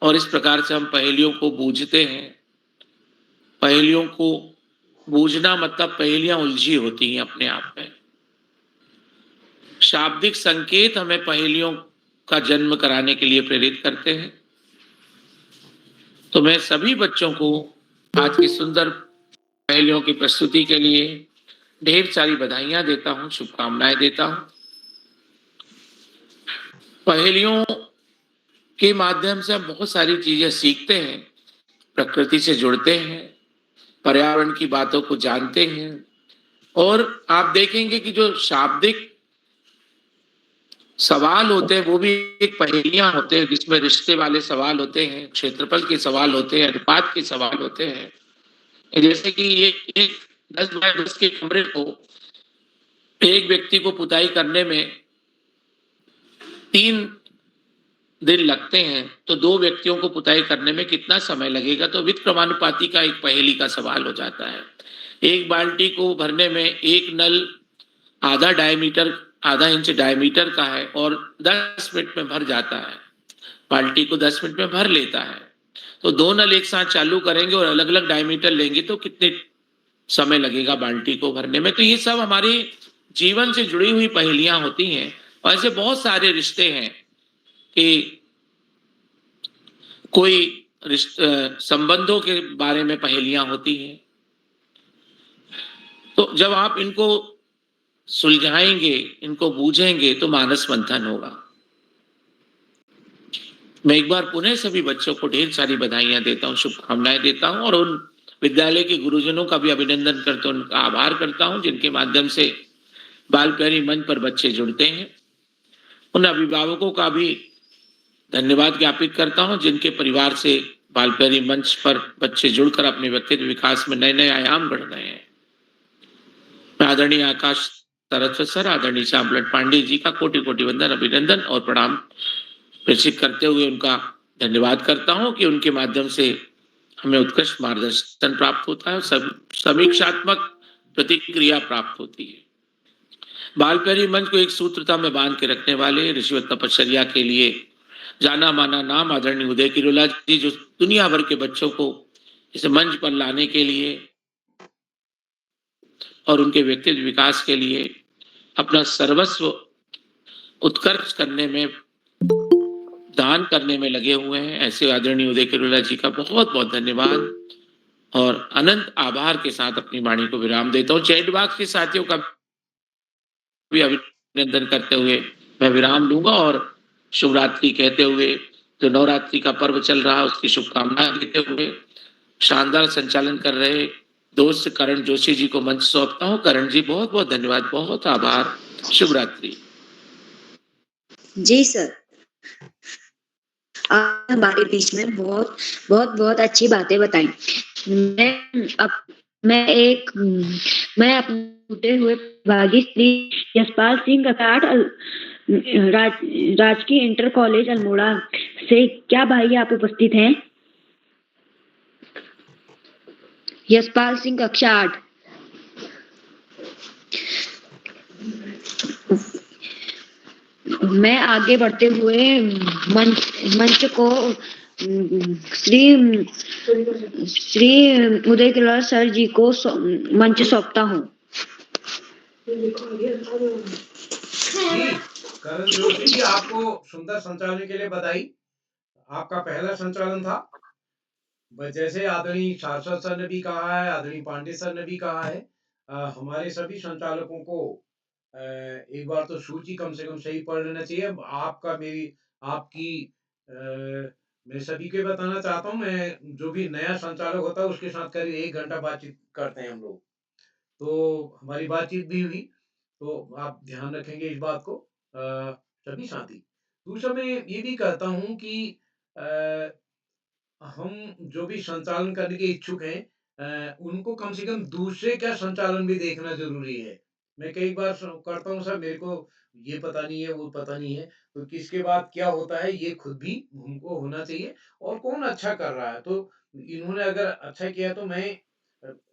और इस प्रकार से हम पहेलियों को बूझते हैं। पहेलियों को बूझना मतलब पहेलियां उलझी होती हैं अपने आप में। शाब्दिक संकेत हमें पहेलियों का जन्म कराने के लिए प्रेरित करते हैं। तो मैं सभी बच्चों को आज की सुंदर पहेलियों की प्रस्तुति के लिए ढेर सारी बधाइयां देता हूं, शुभकामनाएं देता हूं। पहेलियों के माध्यम से हम बहुत सारी चीजें सीखते हैं, प्रकृति से जुड़ते हैं, पर्यावरण की बातों को जानते हैं। और आप देखेंगे कि जो शाब्दिक सवाल होते हैं वो भी एक पहेलियां होते हैं, जिसमें रिश्ते वाले सवाल होते हैं, क्षेत्रफल के सवाल होते हैं, अनुपात के सवाल होते हैं। जैसे कि ये एक 10 बाय 10 के कमरे को एक व्यक्ति को पुताई करने में 3 दिन लगते हैं तो 2 व्यक्तियों को पुताई करने में कितना समय लगेगा? तो वित्त क्रमानुपाती का एक पहेली का सवाल हो जाता है। 1 बाल्टी को भरने में 1 नल आधा इंच डायमीटर का है और 10 मिनट में भर जाता है। बाल्टी को 10 मिनट में भर लेता है। तो 2 नल एक साथ चालू करेंगे और अलग-अलग डायमीटर लेंगे तो कितने समय लगेगा बाल्टी को भरने में? तो ये सब हमारे जीवन से जुड़ी हुई पहेलियाँ होती हैं और ऐसे बहुत सारे रिश्ते हैं कि कोई संबंधों के बारे में पहेलियाँ होती हैं। तो जब आप इनको सुलझाएँगे, इनको बूझेंगे तो मानस मंथन होगा। मैं एक बार पुनः सभी बच्चों को ढेर सारी बधाइयाँ देता हूँ, शुभकामनाएँ देता हूँ और उन विद्यालय के गुरुजनों का भी अभिनंदन करता हूँ, उनका आभार करता हूँ जिनके माध्यम से बाल प्यारी मंच पर बच्चे जुड़ते हैं। उन अभिभावकों का भी धन्यवाद ज्ञापित करता हूँ जिनके परिवार से बाल प्यारी मंच पर बच्चे जुड़कर अपने व्यक्तित्व विकास में नए-नए आयाम गढ़ रहे हैं। मैं आदरणीय आकाश सरस्वत सर, आदरणीय श्यामलाल पांडे जी का कोटि-कोटि वंदन, अभिनंदन और प्रणाम प्रेषित करते हुए उनका धन्यवाद करता हूँ कि उनके माध्यम से हमें उत्कृष्ट मार्गदर्शन प्राप्त होता है और समीक्षात्मक प्रतिक्रिया प्राप्त होती है। बाल प्यारी मंच को एक सूत्रता में बांध के रखने वाले ऋषिवत तपश्चर्या के लिए जाना माना नाम आदरणीय उदय किरोला जी, जो दुनिया भर के बच्चों को इस मंच पर लाने के लिए और उनके व्यक्तित्व विकास के लिए अपना सर्वस्व उत्कर्ष करने में, दान करने में लगे हुए हैं। ऐसे आदरणीय उदय किरोला जी का बहुत बहुत धन्यवाद और अनंत आभार के साथ अपनी वाणी को विराम देता हूँ। चैट बॉक्स के साथियों का भी अभिनंदन करते हुए मैं विराम लूंगा और शुभ रात्रि कहते हुए जो नवरात्रि का पर्व चल रहा है उसकी शुभकामनाएं देते हुए शानदार संचालन कर रहे दोस्त करण जोशी जी को मंच सौंपता हूँ। करण जी बहुत बहुत धन्यवाद, बहुत आभार, शुभ रात्रि।
जी सर, आपने हमारे बीच में बहुत बहुत बहुत अच्छी बातें बताई। मैं अपने टूटे हुए भागी श्री यशपाल सिंह ककाट राजकीय इंटर कॉलेज अल्मोड़ा से, क्या भाई आप उपस्थित हैं? यशपाल सिंह कक्षा 8। मैं आगे बढ़ते हुए मंच को श्री उदय किरोला सर जी को मंच सौंपता हूँ।
करण जोशी जी, आपको सुंदर संचालन के लिए बधाई। आपका पहला संचालन था। जैसे आदरणीय शाश्वत सर ने भी कहा है, आदरणीय पांडे सर ने भी कहा है, हमारे सभी संचालकों को एक बार तो सूची कम से कम सही पढ़ लेना चाहिए। मैं सभी को बताना चाहता हूँ, मैं जो भी नया संचालक होता है उसके साथ करीब 1 घंटा बातचीत करते हैं हम लोग। तो हमारी बातचीत भी हुई, तो आप ध्यान रखेंगे इस बात को सभी साथी। दूसरा मैं ये भी कहता हूँ कि हम जो भी संचालन करने के इच्छुक हैं, उनको कम से कम दूसरे का संचालन भी देखना ज़रूरी है। मैं कई बार करता हूँ सर, मेरे को ये पता नहीं है, वो पता नहीं है, तो किसके बाद क्या होता है ये खुद भी हमको होना चाहिए और कौन अच्छा कर रहा है। तो इन्होंने अगर अच्छा किया तो मैं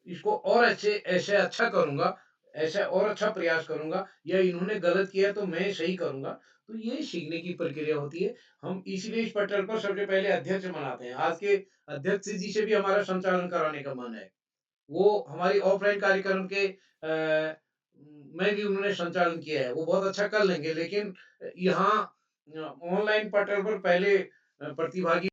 इसको और अच्छे ऐसे अच्छा करूँगा, ऐसा और अच्छा प्रयास करूँगा, या इन्होंने गलत किया तो मैं सही करूँगा। तो ये सीखने की प्रक्रिया होती है। हम इसीलिए इस पटल पर सबसे पहले अध्यक्ष बनाते हैं। आज के अध्यक्ष जी से भी हमारा संचालन कराने का मन है। वो हमारी ऑफलाइन कार्यक्रम के में भी उन्होंने संचालन किया है। वो बहुत अच्छा कर लेंगे, लेकिन यहाँ ऑनलाइन पटल पर पहले प्रतिभागी